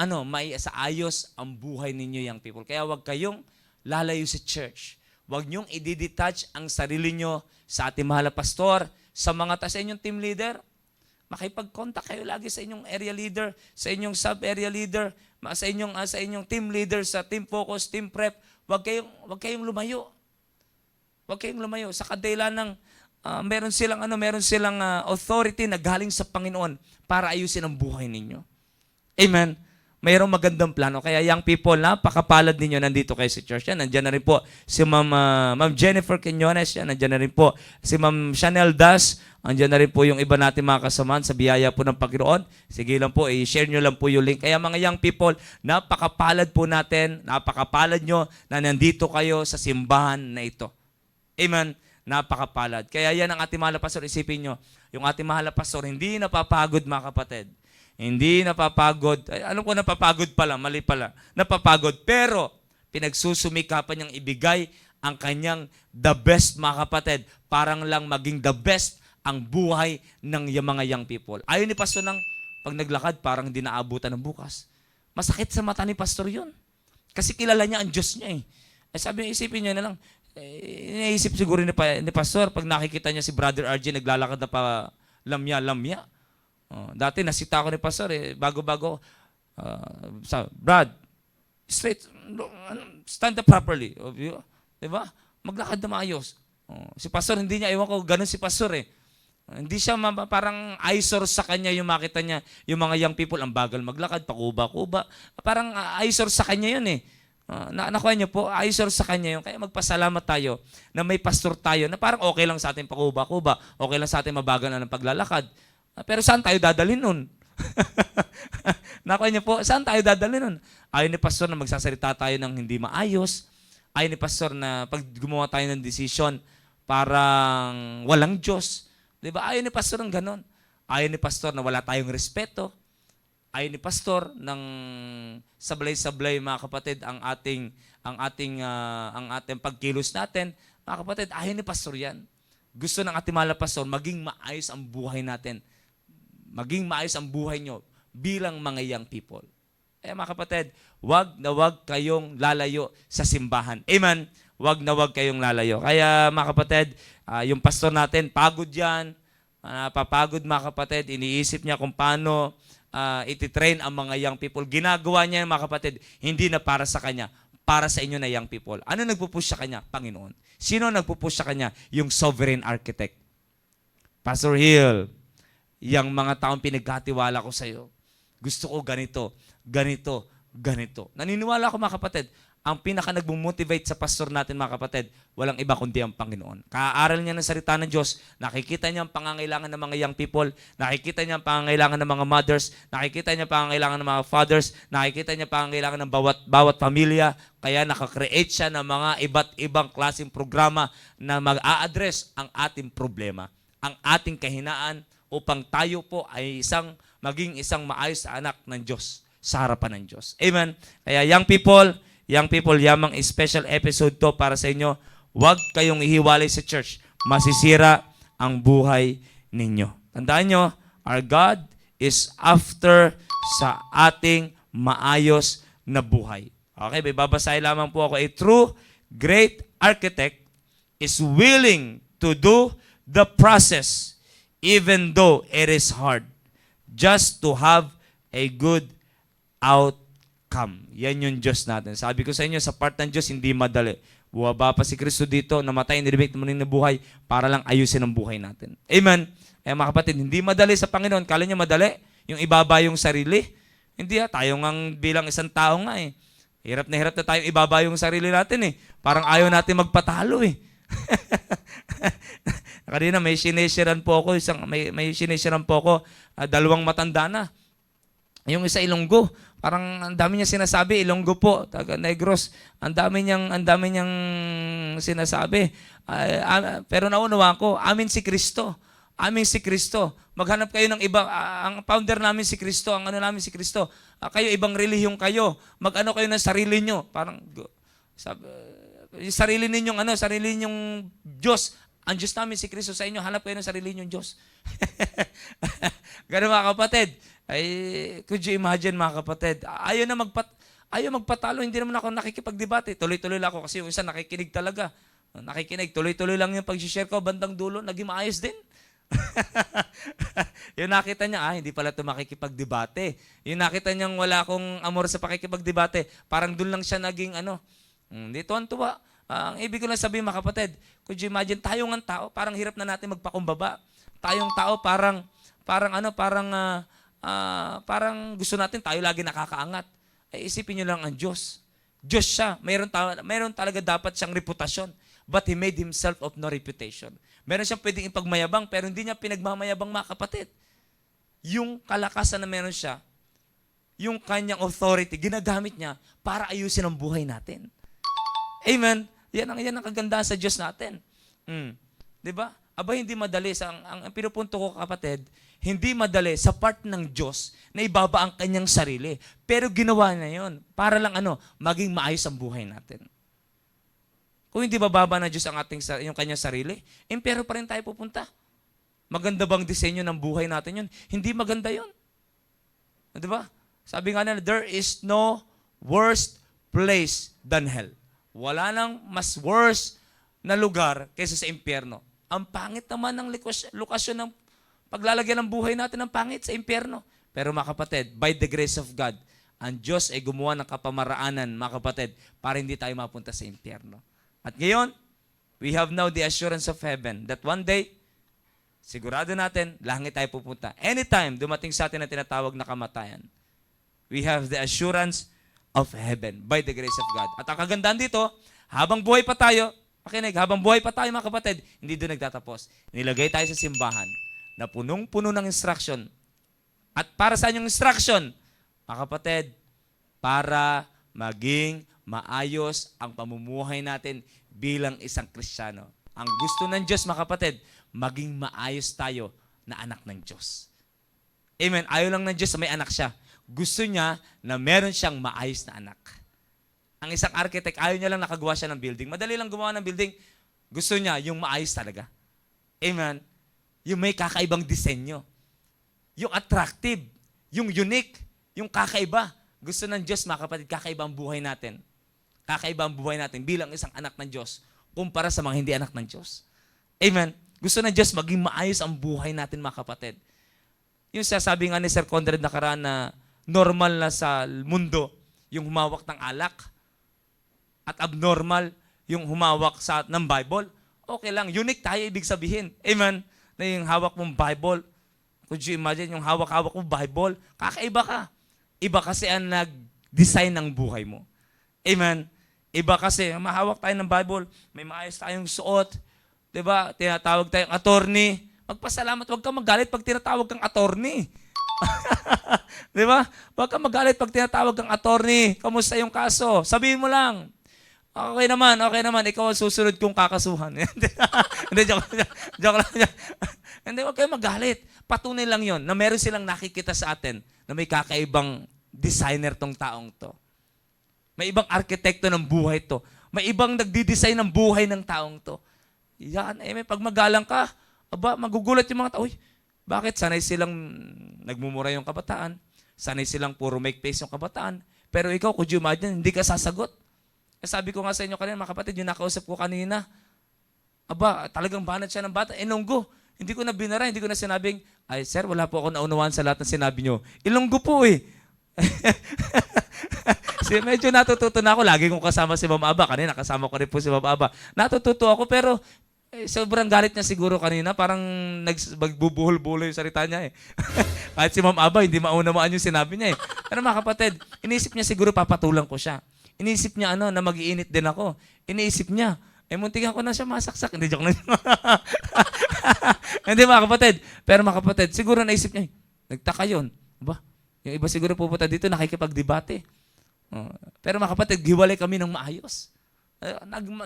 sa ayos ang buhay ninyo, young people. Kaya huwag kayong lalayo sa church. Huwag niyong i-detach ang sarili niyo sa ating mahal na pastor, sa sa inyong team leader. Makipag-contact kayo lagi sa inyong area leader, sa inyong sub-area leader, sa inyong team leader, sa team focus, team prep. Huwag kayong lumayo. Huwag kayong lumayo. Sa kadila ng meron silang authority na galing sa Panginoon para ayusin ang buhay ninyo. Amen. Mayroong magandang plano. Kaya young people, napakapalad ninyo nandito kayo sa church. Yan, nandiyan na rin po si Ma'am Jennifer Quinones. Yan, nandiyan na rin po si Ma'am Chanel Das. Nandiyan na rin po yung iba natin mga kasamahan sa biyaya po ng Panginoon. Sige lang po, i-share nyo lang po yung link. Kaya mga young people, napakapalad po natin, napakapalad nyo na nandito kayo sa simbahan na ito. Amen. Napakapalad. Kaya yan ang ating mahal na pastor. Isipin nyo, yung ating mahal na pastor, hindi napapagod mga kapatid. Hindi napapagod. Ay, alam ko napapagod pala, mali pala. Napapagod. Pero, pinagsusumikapan niyang ibigay ang kanyang the best mga kapatid. Parang lang maging the best ang buhay ng mga young people. Ayaw ni pastor ng Pag naglakad, parang hindi naabutan ng bukas. Masakit sa mata ni pastor yun. Kasi kilala niya ang Diyos niya eh. Sabi niya, isipin niya na lang, iniisip siguro ni pastor, pag nakikita niya si Brother RJ naglalakad na pa lamya. Dati nasita ko ni pastor bago-bago. Brad, straight, stand up properly. Diba? Maglakad na maayos. Si pastor, hindi niya, ewan ko, ganun si pastor eh. Hindi siya parang eyesore sa kanya yung makita niya, yung mga young people, ang bagal maglakad, pakuba-kuba. Parang eyesore sa kanya yun eh. Nakuha niyo po, eyesore sa kanya yun. Kaya magpasalamat tayo na may pastor tayo na parang okay lang sa atin pakuba-kuba, okay lang sa atin mabagal na ng paglalakad. Pero saan tayo dadalhin nun? Nakuha niyo po, saan tayo dadalhin nun? Ayaw ni pastor na magsasalita tayo ng hindi maayos. Ayaw ni pastor na pag gumawa tayo ng desisyon, parang walang Diyos. Diba? Ayaw ni pastor ng ganon. Ayaw ni pastor na wala tayong respeto. Ayaw ni pastor ng sablay-sablay, mga kapatid, ang ating pagkilos natin. Mga kapatid, ayaw ni pastor yan. Gusto ng ating mahal na pastor, maging maayos ang buhay natin. Maging maayos ang buhay nyo bilang mga young people. Mga kapatid, wag na wag kayong lalayo sa simbahan. Amen? Wag na wag kayong lalayo. Kaya mga kapatid, yung pastor natin, pagod yan. Napapagod mga kapatid. Iniisip niya kung paano ititrain ang mga young people. Ginagawa niya mga kapatid, hindi na para sa kanya, para sa inyo na young people. Ano nagpupush sa kanya? Panginoon. Sino nagpupush sa kanya? Yung sovereign architect. Pastor Hill, yung mga taong pinagkatiwala ko sa iyo, gusto ko ganito, ganito, ganito. Naniniwala ko mga kapatid, ang pinaka nagmo-motivate sa pastor natin mga kapatid, walang iba kundi ang Panginoon. Kaaral niya ng salita ng Diyos, nakikita niya ang pangangailangan ng mga young people, nakikita niya ang pangangailangan ng mga mothers, nakikita niya ang pangangailangan ng mga fathers, nakikita niya ang pangangailangan ng bawat pamilya, kaya nakakreate siya ng mga iba't ibang klaseng programa na mag-a-address ang ating problema, ang ating kahinaan, upang tayo po ay maging isang maayos na anak ng Diyos sa harapan ng Diyos. Amen? Kaya young people, yamang special episode to para sa inyo. Huwag kayong ihiwalay sa church. Masisira ang buhay ninyo. Tandaan nyo, our God is after sa ating maayos na buhay. Okay, babasahin lamang po ako. A true great architect is willing to do the process even though it is hard, just to have a good outcome. Yan yung Diyos natin. Sabi ko sa inyo, sa part ng Diyos, hindi madali. Buwaba pa si Kristo dito, namatay, nilibig, muling nabuhay, para lang ayusin ang buhay natin. Amen? Kaya mga kapatid, hindi madali sa Panginoon. Kala niya madali? Yung ibaba yung sarili? Hindi tayo ngang bilang isang tao nga eh. Hirap na tayong ibaba yung sarili natin eh. Parang ayaw natin magpatalo eh. Kanina may sinesiran po ako, may sinesiran po ako, dalawang matanda na. Yung isa Ilonggo, parang ang dami niya sinasabi, Ilonggo po, taga Negros, ang dami niyang sinasabi. Pero naunawa ko, amin si Kristo. Amin si Kristo. Maghanap kayo ng iba, ang founder namin si Kristo, ang ano namin si Kristo. Kayo ibang relihiyong kayo. Mag-ano kayo ng sarili niyo. Parang sarili ninyong Diyos. Ang Diyos namin si Kristo, sa inyo hanap kayo ng sarili ninyong Diyos. Ganun mga kapatid. Could you imagine mga kapatid? Ayaw magpatalo, hindi naman ako nakikipagdebate. Tuloy-tuloy lang ako kasi yung isa nakikinig talaga. Nakikinig, tuloy-tuloy lang yung pag-share ko, bandang dulo, naging maayos din. Yung nakita niya, hindi pala ito makikipagdebate. Yung nakita niyang wala akong amor sa pakikipagdebate, parang doon lang siya naging hindi tuwan-tuwa. Ang ibig ko lang sabihin mga kapatid, could you imagine, tayo ng tao, parang hirap na natin magpakumbaba. Tayong tao, parang gusto natin tayo lagi nakakaangat. Isipin nyo lang ang Diyos. Diyos siya. Mayroon talaga dapat siyang reputasyon. But He made Himself of no reputation. Meron siyang pwedeng ipagmayabang, pero hindi niya pinagmamayabang mga kapatid. Yung kalakasan na meron siya, yung kanyang authority, ginagamit niya para ayusin ang buhay natin. Amen? Yan ang kagandahan sa Diyos natin. Diba? Hindi madali. Ang pinupunto ko kapatid, hindi madali sa part ng Diyos na ibaba ang kanyang sarili. Pero ginawa na yon para lang maging maayos ang buhay natin. Kung hindi bababa na Diyos yung kanyang sarili, impero pa rin tayo pupunta. Maganda bang disenyo ng buhay natin yun? Hindi maganda yon. Di ba? Sabi nga nila, there is no worst place than hell. Wala nang mas worse na lugar kaysa sa impyerno. Ang pangit naman ng lokasyon ng paglalagyan ng buhay natin ng pangit sa impyerno. Pero mga kapatid, by the grace of God, ang Diyos ay gumawa ng kapamaraanan, mga kapatid, para hindi tayo mapunta sa impyerno. At ngayon, we have now the assurance of heaven that one day, sigurado natin, langit tayo pupunta. Anytime dumating sa atin ang tinatawag na kamatayan, we have the assurance of heaven by the grace of God. At ang kagandahan dito, habang buhay pa tayo, habang buhay pa tayo mga kapatid, hindi doon nagtatapos. Nilagay tayo sa simbahan na punong-puno ng instruction. At para saan yung instruction? Mga kapatid, para maging maayos ang pamumuhay natin bilang isang Kristiyano. Ang gusto ng Diyos, mga kapatid, maging maayos tayo na anak ng Diyos. Amen. Ayaw lang ng Diyos na may anak siya. Gusto niya na meron siyang maayos na anak. Ang isang architect, ayaw niya lang nakagawa siya ng building. Madali lang gumawa ng building. Gusto niya yung maayos talaga. Amen. Yung may kakaibang disenyo. Yung attractive. Yung unique. Yung kakaiba. Gusto ng Diyos, mga kapatid, kakaiba ang buhay natin. Kakaiba ang buhay natin bilang isang anak ng Diyos kumpara sa mga hindi anak ng Diyos. Amen. Gusto ng Diyos maging maayos ang buhay natin, mga kapatid. Yung sasabi nga ni Sir Conrad nakaraan na normal na sa mundo yung humawak ng alak at abnormal yung humawak ng Bible. Okay lang. Unique tayo, ibig sabihin. Amen. Na yung hawak mong Bible. Could you imagine yung hawak-hawak mong Bible? Kakaiba ka. Iba kasi ang nag-design ng buhay mo. Amen. Iba kasi, mahawak tayo ng Bible, may maayos tayong suot, diba? Tinatawag tayong attorney. Magpasalamat, huwag kang magalit pag tinatawag kang attorney. Diba? Huwag kang magalit pag tinatawag kang attorney. Kamusta yung kaso? Sabihin mo lang. Okay naman, ikaw ang susunod kong kakasuhan. Hindi, joke lang. Hindi, huwag kayong magalit. Patunay lang yon na meron silang nakikita sa atin na may kakaibang designer tong taong to. May ibang arkitekto ng buhay to. May ibang nagdi-design ng buhay ng taong to. Yan, pag magalang ka, magugulat yung mga tao. Bakit? Sanay silang nagmumura yung kabataan. Sanay silang puro make face yung kabataan. Pero ikaw, could you imagine, hindi ka sasagot. Sabi ko nga sa inyo kanina, mga kapatid, yung nakausap ko kanina, talagang banat siya ng bata. Ilonggo. Hindi ko na binara, hindi ko na sinabing, ay sir, wala po ako naunawaan sa lahat ng sinabi nyo. Ilonggo po eh. Medyo natututo na ako. Lagi kong kasama si Ma'am Aba. Kanina, kasama ko rin po si Ma'am Aba. Natututo ako, pero sobrang galit niya siguro kanina. Parang magbubuhol-buhol yung salita niya eh. Kahit si Ma'am Aba, hindi maunawaan yung sinabi niya eh. Pero mga kapatid, inisip niya siguro papatulang ko siya. Inisip niya na mag-iinit din ako. Iniisip niya, muntikan ko na siya masaksak. Hindi, joke lang. Hindi mga kapatid. Pero mga kapatid, siguro naisip niya, nagtaka yun. Yung iba siguro pupunta dito, nakikipagdebate. Pero mga kapatid, giwalay kami ng maayos.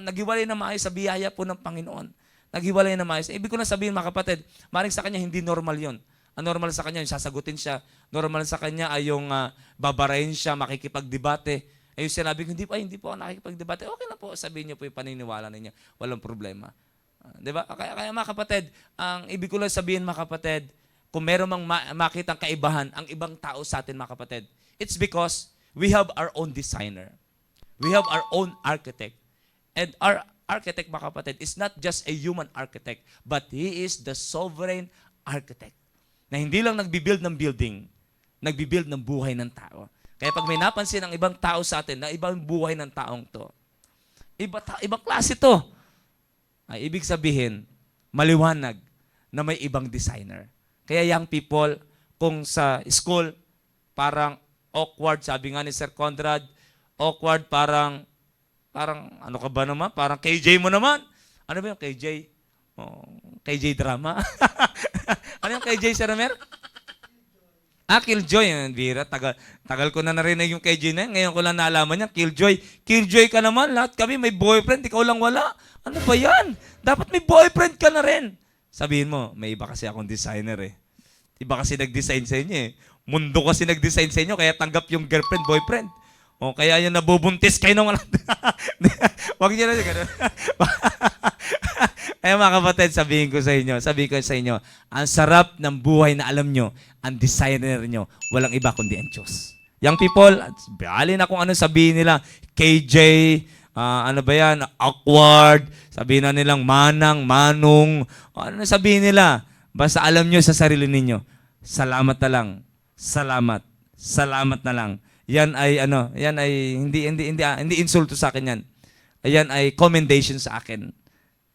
Naghiwalay ng maayos sa biyaya po ng Panginoon. Naghiwalay ng maayos. Ibig ko na sabihin mga kapatid, maring sa kanya hindi normal yon. Ang normal sa kanya, yung sasagutin siya. Normal sa kanya ay yung babarahin siya, makikipagdebate. Yung sinabi ko, hindi po ako nakikipagdebate. Okay na po, sabihin niyo po yung paniniwala ninyo. Walang problema. Diba? Kaya mga kapatid, ang ibig ko lang sabihin mga kapatid, kung meron mang makitang kaibahan ang ibang tao sa atin mga kapatid, it's because we have our own designer. We have our own architect. And our architect mga kapatid is not just a human architect, but he is the sovereign architect. Na hindi lang nagbibuild ng building, nagbibuild ng buhay ng tao. Kaya pag may napansin ang ibang tao sa atin na ibang buhay ng taong to, ibang klase to, ay ibig sabihin, maliwanag na may ibang designer. Kaya young people, kung sa school, parang awkward, sabi nga ni Sir Conrad, awkward, parang ano ka ba naman? Parang KJ mo naman. Ano ba yung KJ? KJ drama? Ano yung KJ, Sir Ramer? Killjoy. Bira, tagal ko na narinig yung KJ na yan. Ngayon ko lang naalaman niya, Killjoy. Killjoy ka naman. Lahat kami may boyfriend. Ikaw lang wala. Ano ba yan? Dapat may boyfriend ka na rin. Sabihin mo, may iba kasi akong designer eh. Iba kasi nag-design sa inyo eh. Mundo kasi nag-design sa inyo, kaya tanggap yung girlfriend, boyfriend. O kaya yung nabubuntis kayo nung wala. Huwag niyo na gano'n. Kaya mga kapatid, sabihin ko sa inyo, ang sarap ng buhay na alam nyo, ang designer nyo, walang iba kundi ang Diyos. Young people, bali na kung ano sabihin nila, KJ, ano ba yan, awkward, sabihin na nilang manang, manong, ano na sabihin nila, basta alam nyo sa sarili ninyo, salamat na lang, salamat na lang. Yan ay hindi insulto sa akin yan. Ayan ay commendation sa akin.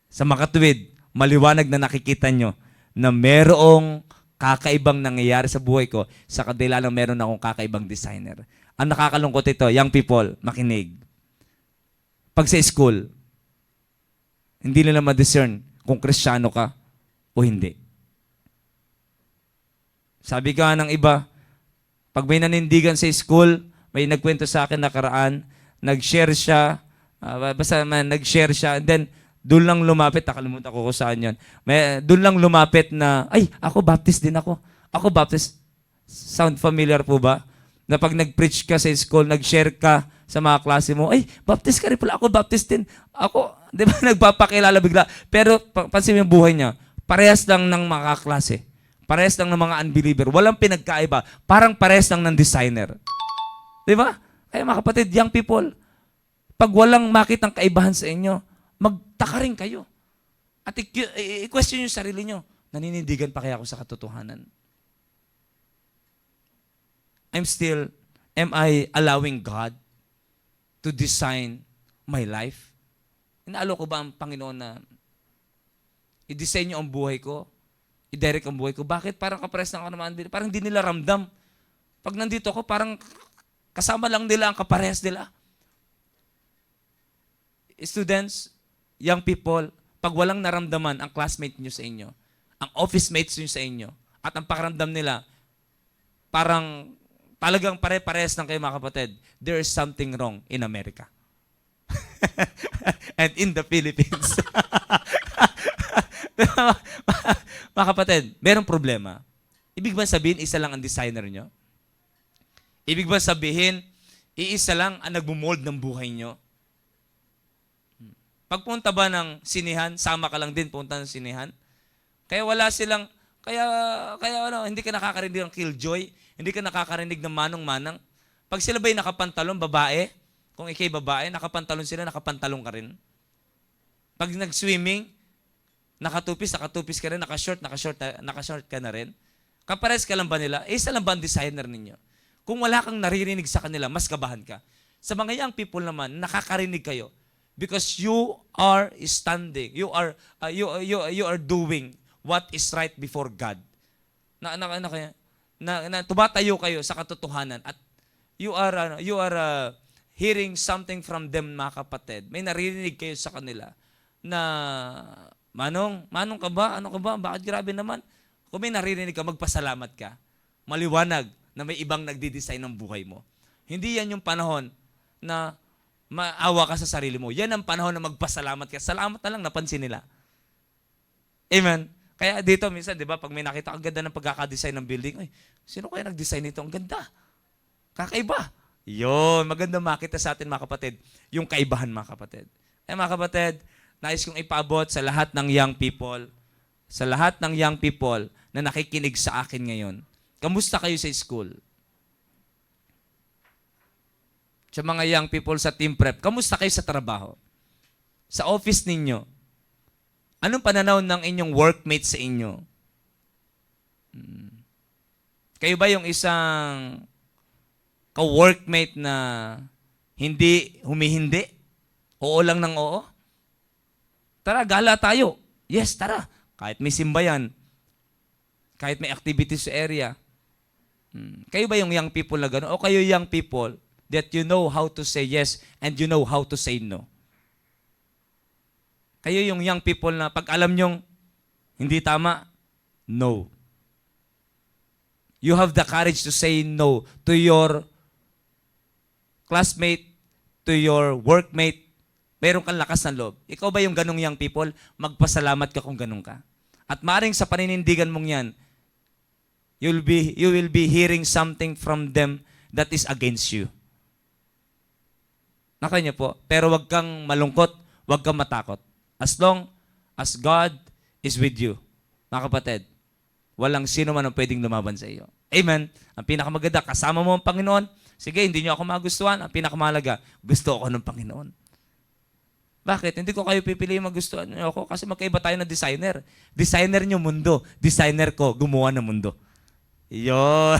Sa makatuwid, maliwanag na nakikita nyo na merong kakaibang nangyayari sa buhay ko sa kadila lang meron akong kakaibang designer. Ang nakakalungkot ito, young people, makinig. Pag sa school, hindi nila ma-discern kung Kristiyano ka o hindi. Sabi ka ng iba, pag may nanindigan sa school, may nagkwento sa akin nakaraan, nag-share siya, nag-share siya, and then, doon lang lumapit, nakalimutan ko kung saan yun. Doon lang lumapit na, ay, ako Baptist din ako. Ako Baptist. Sound familiar po ba? Na pag nag-preach ka sa school, nag-share ka sa mga klase mo, ay, Baptist ka rin pala, ako Baptist din. Ako, di ba, nagpapakilala bigla. Pero, pansin mo yung buhay niya, parehas lang ng mga klase. Parehas lang ng mga unbeliever. Walang pinagkaiba. Parang parehas lang ng designer. Di ba? Kaya mga kapatid, young people, pag walang makitang kaibahan sa inyo, magtaka rin kayo. At i-question yung sarili nyo. Naninindigan pa kaya ako sa katotohanan? Am I allowing God to design my life? Inaalo ko ba ang Panginoon na i-design nyo ang buhay ko? I-direct ang buhay ko? Bakit? Parang kapares ng ako naman. Parang hindi nila ramdam. Pag nandito ako, parang kasama lang nila ang kapares nila. Students, young people, pag walang naramdaman ang classmate nyo sa inyo, ang office mates nyo sa inyo, at ang pakiramdam nila, parang talagang pare-pares ng kayo mga kapatid, there is something wrong in America. And in the Philippines. Mga kapatid, merong problema. Ibig ba sabihin, isa lang ang designer nyo? Ibig ba sabihin, iisa lang ang nagmumold ng buhay nyo? Pagpunta ba ng sinihan, sama ka lang din punta ng sinihan? Kaya wala silang, hindi ka nakakarinig ng killjoy, hindi ka nakakarinig ng manong-manang. Pag sila ba'y nakapantalon, babae, kung ikay babae, nakapantalon sila, nakapantalon ka rin. Pag nag-swimming, nakatupis ka rin, nakashort ka na rin. Kapares ka lang ba nila? Isa lang ba ang designer ninyo? Kung wala kang naririnig sa kanila, mas kabahan ka. Sa mga young people naman, nakakarinig kayo. Because you are standing, you are doing what is right before God. Tumatayo kayo sa katotohanan at you are hearing something from them, mga kapatid. May naririnig kayo sa kanila na Manong ka ba? Ano ka ba? Bakit grabe naman? Kung may naririnig ka, magpasalamat ka. Maliwanag na may ibang nagdi-design ng buhay mo. Hindi yan yung panahon na maawa ka sa sarili mo. Yan ang panahon na magpasalamat ka. Salamat na lang, napansin nila. Amen? Kaya dito, minsan, di ba, pag may nakita, ang ganda ng pagkakadesign ng building, ay, sino kaya nag-design nito? Ang ganda. Kakaiba. Yun, maganda makita sa atin, mga kapatid, yung kaibahan, mga kapatid. Eh, mga kapatid, nais kong ipaabot sa lahat ng young people, na nakikinig sa akin ngayon. Kamusta kayo sa school? Sa mga young people sa team prep, kamusta kayo sa trabaho? Sa office ninyo? Anong pananaw ng inyong workmate sa inyo? Kayo ba yung isang ka-workmate na hindi humihindi? Oo lang ng oo? Tara, gala tayo. Yes, tara. Kahit may simbayan, kahit may activities sa area. Kayo ba yung young people na gano'n? O kayo young people that you know how to say yes and you know how to say no? Kayo yung young people na pag alam nyong hindi tama, no. You have the courage to say no to your classmate, to your workmate. Meron kang lakas ng loob. Ikaw ba yung ganong young people? Magpasalamat ka kung ganong ka. At maring sa paninindigan mong yan, you will be hearing something from them that is against you. Nakanya po. Pero wag kang malungkot, wag kang matakot. As long as God is with you. Mga kapatid, walang sino man ang pwedeng lumaban sa iyo. Amen. Ang pinakamaganda, kasama mo ang Panginoon. Sige, hindi niyo ako magustuhan. Ang pinakamahalaga, gusto ako ng Panginoon. Bakit? Hindi ko kayo pipili magustuhan niyo ako kasi magkaiba tayo ng designer. Designer niyo mundo. Designer ko, gumawa ng mundo. Yun.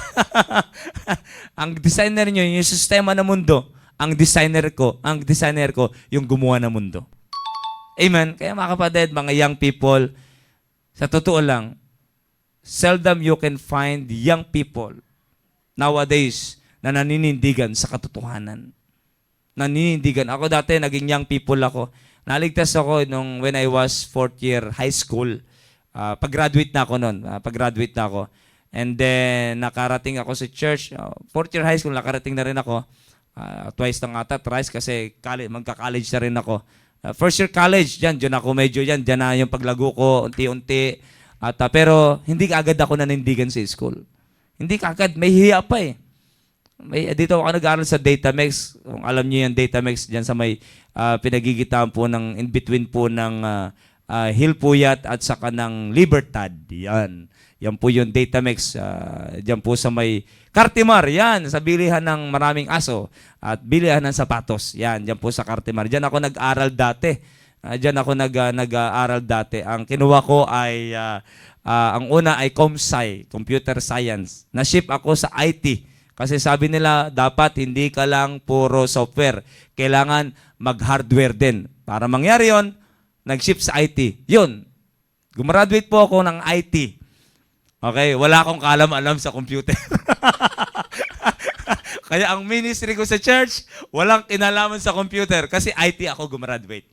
Ang designer niyo, yung sistema ng mundo. Ang designer ko, yung gumawa ng mundo. Amen. Kaya mga kapatid, mga young people, sa totoo lang, seldom you can find young people nowadays na naninindigan sa katotohanan. Naninindigan. Ako dati, naging young people ako. Naligtas ako when I was 4th year high school. Pag-graduate na ako noon. Pag-graduate na ako. And then, nakarating ako sa church. 4th year high school, nakarating na rin ako. Twice na ata, thrice kasi magka-college na rin ako. First year college, dyan ako medyo dyan na yung paglago ko, unti-unti. Pero, hindi kaagad ako nanindigan sa school. Hindi kaagad, may hiya pa eh. Dito ako nag-aaral sa Datamex. Kung alam niyo yung Datamex, dyan sa may pinagigitaan po ng in-between po ng Hilpuyat at saka ng Libertad. Yan po yung Datamex. Dyan po sa may Cartimar. Yan, sa bilihan ng maraming aso at bilihan ng sapatos. Yan po sa Cartimar. Dyan ako nag-aaral dati. Nag-aaral dati. Ang kinuha ko ay, ang una ay ComSci, Computer Science. Na-ship ako sa IT. Kasi sabi nila, dapat hindi ka lang puro software. Kailangan mag-hardware din. Para mangyari yon, nag-ship sa IT. Yun. Gumraduate po ako ng IT. Okay? Wala akong kaalam-alam sa computer. Kaya ang ministry ko sa church, walang kinalaman sa computer. Kasi IT ako gumraduate.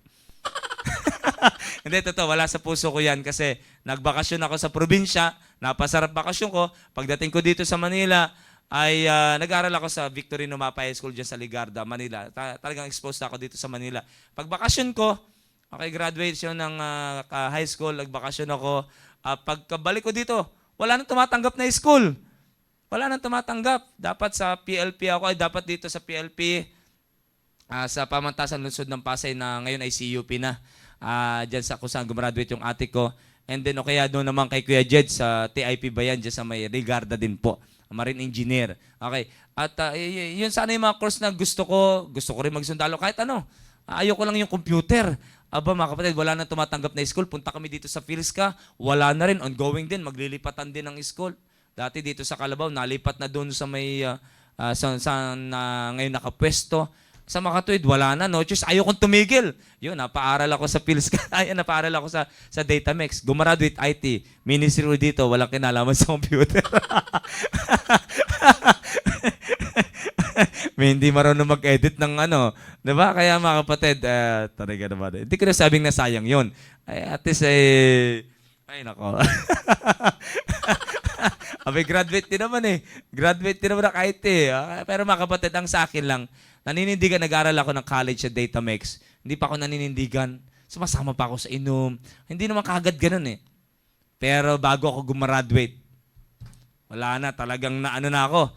Hindi, totoo. Wala sa puso ko yan. Kasi nagbakasyon ako sa probinsya. Napasarap bakasyon ko. Pagdating ko dito sa Manila, ay nag-aaral ako sa Victory Numapa High School dyan sa Ligarda, Manila. Talagang exposed ako dito sa Manila. Pag bakasyon ko, okay, graduation ng high school, nagbakasyon ako. Pagkabalik ko dito, wala nang tumatanggap na school. Wala nang tumatanggap. Dapat sa PLP ako, ay dapat dito sa PLP, sa Pamantasan Lungsod ng Pasay na ngayon ay CUP na. Dyan sa kung saan gumraduate yung ate ko. And then, okay, doon naman kay Kuya Jed sa TIP Bayan, dyan sa may Ligarda din po. Marine Engineer. Okay. At yun sana yung mga course na gusto ko rin magsundalo. Kahit ano, ayoko lang yung computer. Aba mga kapatid, wala nang tumatanggap na school. Punta kami dito sa Philska, wala na rin. Ongoing din, maglilipatan din ng school. Dati dito sa Calabaw, nalipat na doon sa may, ngayon nakapwesto. Sa Makatuwid, wala na, no choice. Ayaw kong tumigil. Yun, napaaral ako sa Philska. Napaaral ako sa Datamex. Gumraduate IT. Ministry dito, walang kinalaman sa computer. May hindi marunong mag-edit ng ano. Diba? Kaya mga kapatid, talaga naman. Hindi ko na sabing nasayang yun. At least, ay nako. Abay, graduate din naman eh. Graduate din naman ng IT. Pero mga kapatid, ang sa akin lang, naninindigan, nag-aral ako ng college sa Datamex. Hindi pa ako naninindigan. Sumasama pa ako sa inom. Hindi naman kagad ganun eh. Pero bago ako gumraduate, wala na. Talagang na ako.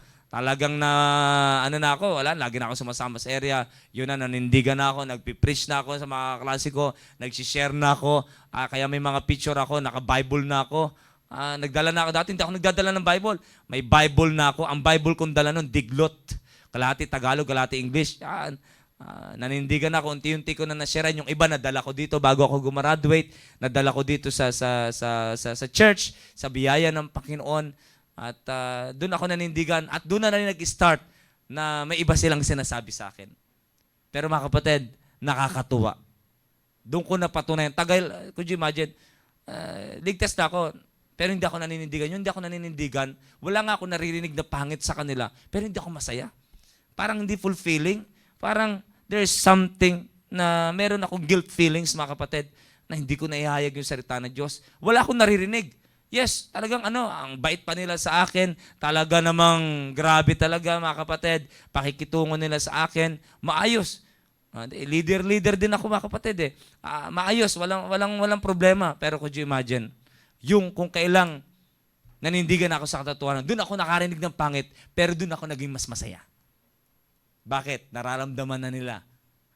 Wala, lagi na ako sumasama sa area. Yun na, nanindigan na ako. Nagpipreach na ako sa mga klase ko. Nagsishare na ako. Kaya may mga picture ako. Naka-Bible na ako. Nagdala na ako. Dati hindi ako nagdadala ng Bible. May Bible na ako. Ang Bible kong dala nun, Diglot. Kalahati Tagalog, kalahati English. Nanindigan ako, unti-unti ko na na-share. Yung iba nadala ko dito bago ako gumraduate. Nadala ko dito sa church, sa biyaya ng Panginoon. At doon ako nanindigan. At doon na rin nag-start na may iba silang sinasabi sa akin. Pero mga kapatid, nakakatuwa. Doon ko napatunayan. Tagal, could you imagine? Ligtas na ako. Pero hindi ako naninindigan. Yung hindi ako naninindigan, wala nga ako naririnig na pangit sa kanila. Pero hindi ako masaya. Parang hindi fulfilling. Parang there's something na meron akong guilt feelings, mga kapatid, na hindi ko naihayag yung salita ng Diyos. Wala akong naririnig. Yes, talagang ang bait pa nila sa akin. Talaga namang grabe talaga, mga kapatid. Pakikitungo nila sa akin. Maayos. Leader din ako, mga kapatid eh. Maayos, walang problema. Pero could you imagine, yung kung kailang nanindigan ako sa katotohanan, doon ako nakarinig ng pangit, pero doon ako naging mas masaya. Bakit? Nararamdaman na nila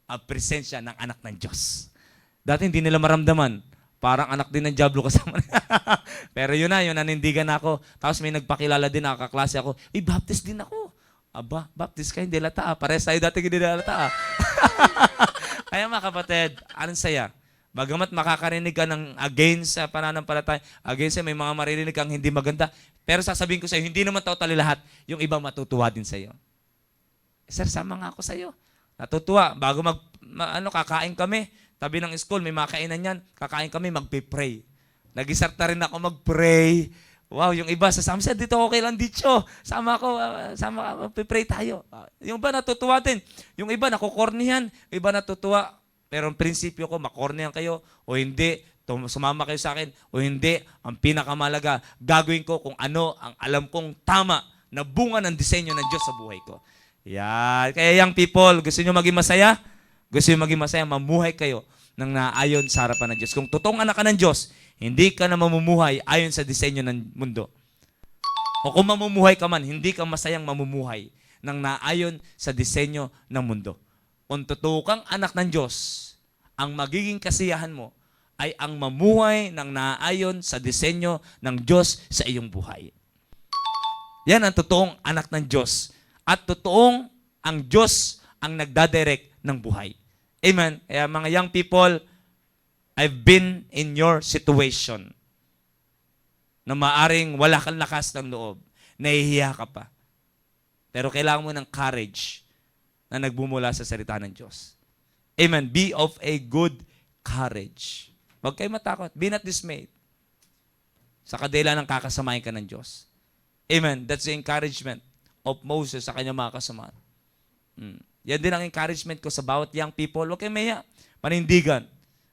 ang presensya ng anak ng Diyos. Dati hindi nila maramdaman. Parang anak din ng Diablo kasama. Pero yun na, nanindigan ako. Tapos may nagpakilala din, kaklase ako, baptist din ako. Aba, baptist ka, hindi lata. Pares tayo dati hindi lata. Kaya mga kapatid, anong saya? Bagamat makakarinig ka ng against sa pananampalataya, against may mga maririnig kang hindi maganda, pero sasabihin ko sa iyo, hindi naman totally lahat, yung iba matutuwa din sa iyo. Sir, sama nga ako sa iyo. Natutuwa, bago kakain kami, tabi ng school, may makainan yan, kakain kami, magpipray. Nag-isarta rin ako magpray. Wow, yung iba sa Samsat, dito okay lang dito. Sama ako, magpipray tayo. Yung iba natutuwa din. Yung iba nakukornihan, yung iba natutuwa. Pero ang prinsipyo ko, makornihan kayo o hindi, sumama kayo sa akin o hindi, ang pinakamalaga, gagawin ko kung ano ang alam kong tama na bunga ng disenyo ng Diyos sa buhay ko. Yan. Kaya young people, gusto nyo maging masaya? Gusto nyo maging masaya, mamuhay kayo ng naayon sa harapan ng Diyos. Kung totoong anak ka ng Diyos, hindi ka na mamumuhay ayon sa disenyo ng mundo. O kung mamumuhay ka man, hindi ka masayang mamumuhay ng naayon sa disenyo ng mundo. Kung totoo kang anak ng Diyos, ang magiging kasiyahan mo ay ang mamuhay ng naayon sa disenyo ng Diyos sa iyong buhay. Yan ang totoong anak ng Diyos. At totoong ang Diyos ang nagdadirect ng buhay. Amen. Kaya mga young people, I've been in your situation na maaring wala kang lakas ng loob, nahihiya ka pa. Pero kailangan mo ng courage na nagbumula sa salita ng Diyos. Amen. Be of a good courage. Huwag kayo matakot. Be not dismayed. Sa kadila ng kakasamahin ka ng Diyos. Amen. That's the encouragement of Moses sa kanyang mga kasamahan. Yan din ang encouragement ko sa bawat young people. Huwag kayo maya. Panindigan.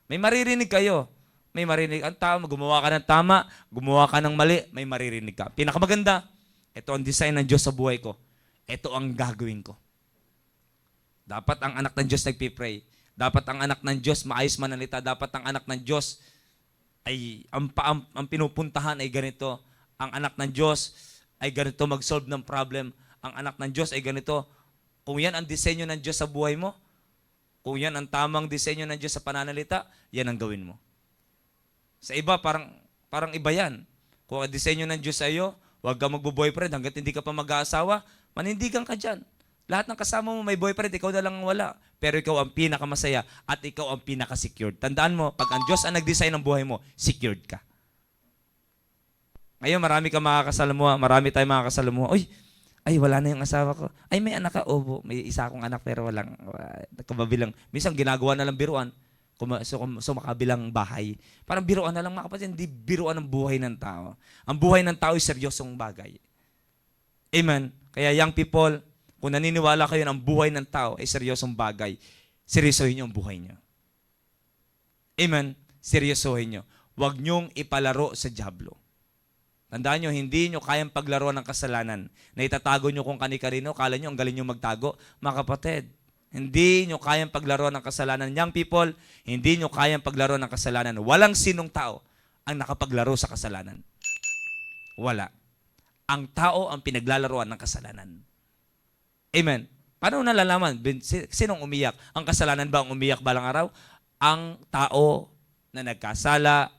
May maririnig kayo. May maririnig ang tao. Gumawa ka ng tama. Gumawa ka ng mali. May maririnig ka. Pinakamaganda. Ito ang design ng Diyos sa buhay ko. Ito ang gagawin ko. Dapat ang anak ng Diyos nagpipray. Dapat ang anak ng Diyos maayos manalita. Dapat ang anak ng Diyos ay ang pinupuntahan ay ganito. Ang anak ng Diyos ay ganito mag-solve ng problem. Ang anak ng Diyos ay ganito. Kung yan ang disenyo ng Diyos sa buhay mo, kung yan ang tamang disenyo ng Diyos sa pananalita, yan ang gawin mo. Sa iba, parang iba yan. Kung ang disenyo ng Diyos sa iyo, huwag ka magbo-boyfriend hanggat hindi ka pa mag-aasawa, manindigan ka dyan. Lahat ng kasama mo may boyfriend, ikaw na lang wala. Pero ikaw ang pinakamasaya at ikaw ang pinaka-secured. Tandaan mo, pag ang Diyos ang nag-design ng buhay mo, secured ka. Ngayon, marami ka makakasalamuha. Marami tayong makakasalamuha. Ay, wala na yung asawa ko. Ay, may anak ka. Obo, may isa akong anak pero walang, kababilang. Minsan, ginagawa na lang biruan. So makabilang bahay. Parang biruan na lang mga kapatid. Hindi biruan ang buhay ng tao. Ang buhay ng tao ay seryosong bagay. Amen. Kaya young people, kung naniniwala kayo ng buhay ng tao ay seryosong bagay, seryosohin niyo ang buhay niyo. Amen. Seryosohin niyo. Huwag niyong ipalaro sa dyablo. Tandaan nyo, hindi nyo kayang paglaro ng kasalanan. Na itatago nyo kung kani-kanino, kala nyo ang galing nyo magtago. Mga kapatid, hindi nyo kayang paglaro ng kasalanan. Young people, hindi nyo kayang paglaro ng kasalanan. Walang sinong tao ang nakapaglaro sa kasalanan. Wala. Ang tao ang pinaglalaroan ng kasalanan. Amen. Paano nalalaman? Sinong umiyak? Ang kasalanan ba ang umiyak balang araw? Ang tao na nagkasala,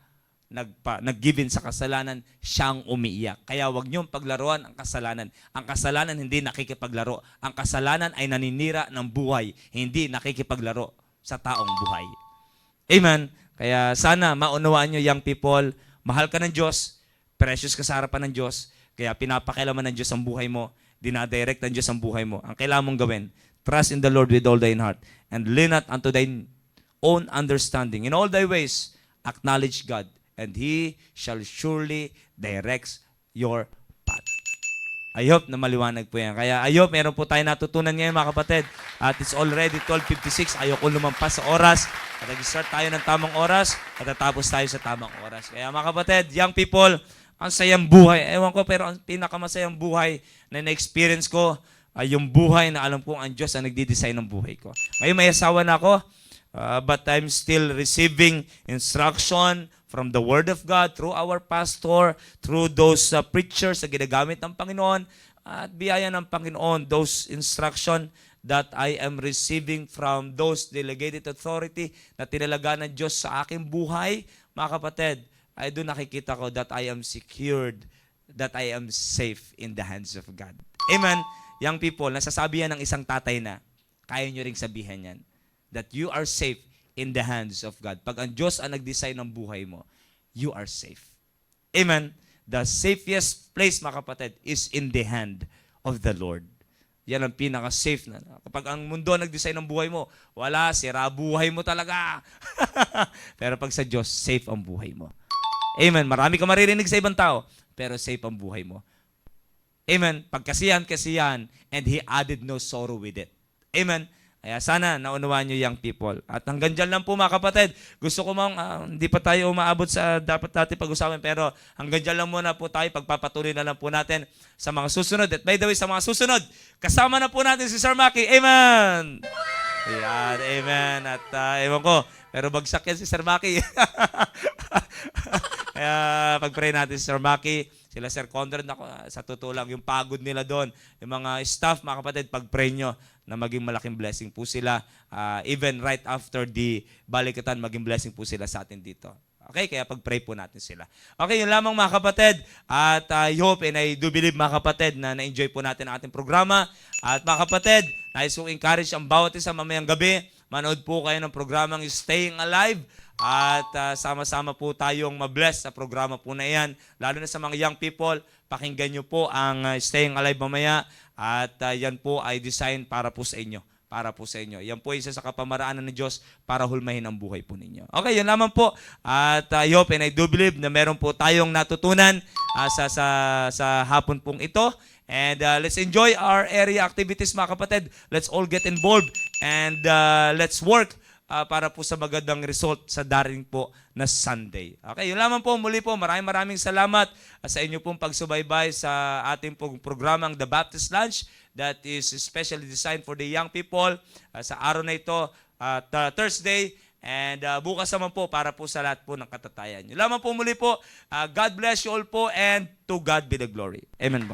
nag-give in sa kasalanan, siyang umiiyak. Kaya huwag niyong paglaruan ang kasalanan. Ang kasalanan hindi nakikipaglaro. Ang kasalanan ay naninira ng buhay, hindi nakikipaglaro sa taong buhay. Amen. Kaya sana maunawaan niyo, young people, mahal ka ng Diyos, precious ka sa harapan ng Diyos, kaya pinapakailaman ng Diyos ang buhay mo, dinadirect ng Diyos ang buhay mo. Ang kailangan mong gawin, trust in the Lord with all thine heart, and lean not unto thine own understanding. In all thy ways, acknowledge God, and He shall surely direct your path. I hope na maliwanag po yan. Kaya I hope meron po tayo natutunan ngayon mga kapatid. At it's already 12:56. Ayoko lumampas sa oras. At nag-start tayo ng tamang oras at tatapos tayo sa tamang oras. Kaya mga kapatid, young people, ang sayang buhay. Ewan ko, pero ang pinakamasayang buhay na na-experience ko ay yung buhay na alam kong ang Diyos ang nagdi-design ng buhay ko. Ngayon may asawa na ako, but I'm still receiving instruction from the Word of God, through our pastor, through those preachers na ginagamit ng Panginoon, at biyaya ng Panginoon, those instruction that I am receiving from those delegated authority na tinalaga ng Diyos sa aking buhay. mga kapatid, ay doon nakikita ko that I am secured, that I am safe in the hands of God. Amen? Young people, nasasabi yan ng isang tatay na, kaya nyo ring sabihin yan, that you are safe in the hands of God. Pag ang Diyos ang nag-design ng buhay mo, you are safe. Amen? The safest place, mga kapatid, is in the hand of the Lord. Yan ang pinaka-safe na. Kapag ang mundo nag-design ng buhay mo, wala, sira buhay mo talaga. Pero pag sa Diyos, safe ang buhay mo. Amen. Marami ka maririnig sa ibang tao, pero safe ang buhay mo. Amen. Pagkasiyahan, and He added no sorrow with it. Amen. Kaya sana naunawaan nyo, young people. At hanggang dyan lang po, mga kapatid. Gusto ko hindi pa tayo umaabot sa dapat natin pag-usapan, pero hanggang dyan lang muna po tayo. Pagpapatuloy na lang po natin sa mga susunod. At by the way, sa mga susunod, kasama na po natin si Sir Maki. Amen! Ayan, amen. At ewan ko, pero bagsak yan si Sir Maki. Kaya pag-pray natin si Sir Maki, sila Sir Conrad, sa totoo lang, yung pagod nila doon, yung mga staff, mga kapatid, pag-pray nyo na maging malaking blessing po sila. Even right after the balikatan, maging blessing po sila sa atin dito. Okay, kaya pag-pray po natin sila. Okay, yun lamang, mga kapatid. At I hope and I do believe, mga kapatid, na na-enjoy po natin ang ating programa. At mga kapatid, nais kong encourage ang bawat isa mamayang gabi. Manood po kayo ng programang Staying Alive. At sama-sama po tayong mabless sa programa po na yan. Lalo na sa mga young people, pakinggan nyo po ang Staying Alive mamaya. At yan po ay design para po sa inyo. Para po sa inyo. Yan po isa sa kapamaraanan ng Diyos para hulmahin ang buhay po ninyo. Okay, yun lamang po. At I hope and I do believe na meron po tayong natutunan sa hapon pong ito. And let's enjoy our area activities, mga kapatid. Let's all get involved and let's work para po sa magandang result sa darating po na Sunday. Okay, yun lamang po. Muli po, maraming salamat sa inyo pong pagsubaybay sa ating pong programang The Baptist Lunch that is especially designed for the young people sa araw na ito, Thursday, and bukas naman po para po sa lahat po ng katatayan. Yun lamang po muli po. God bless you all po and to God be the glory. Amen po.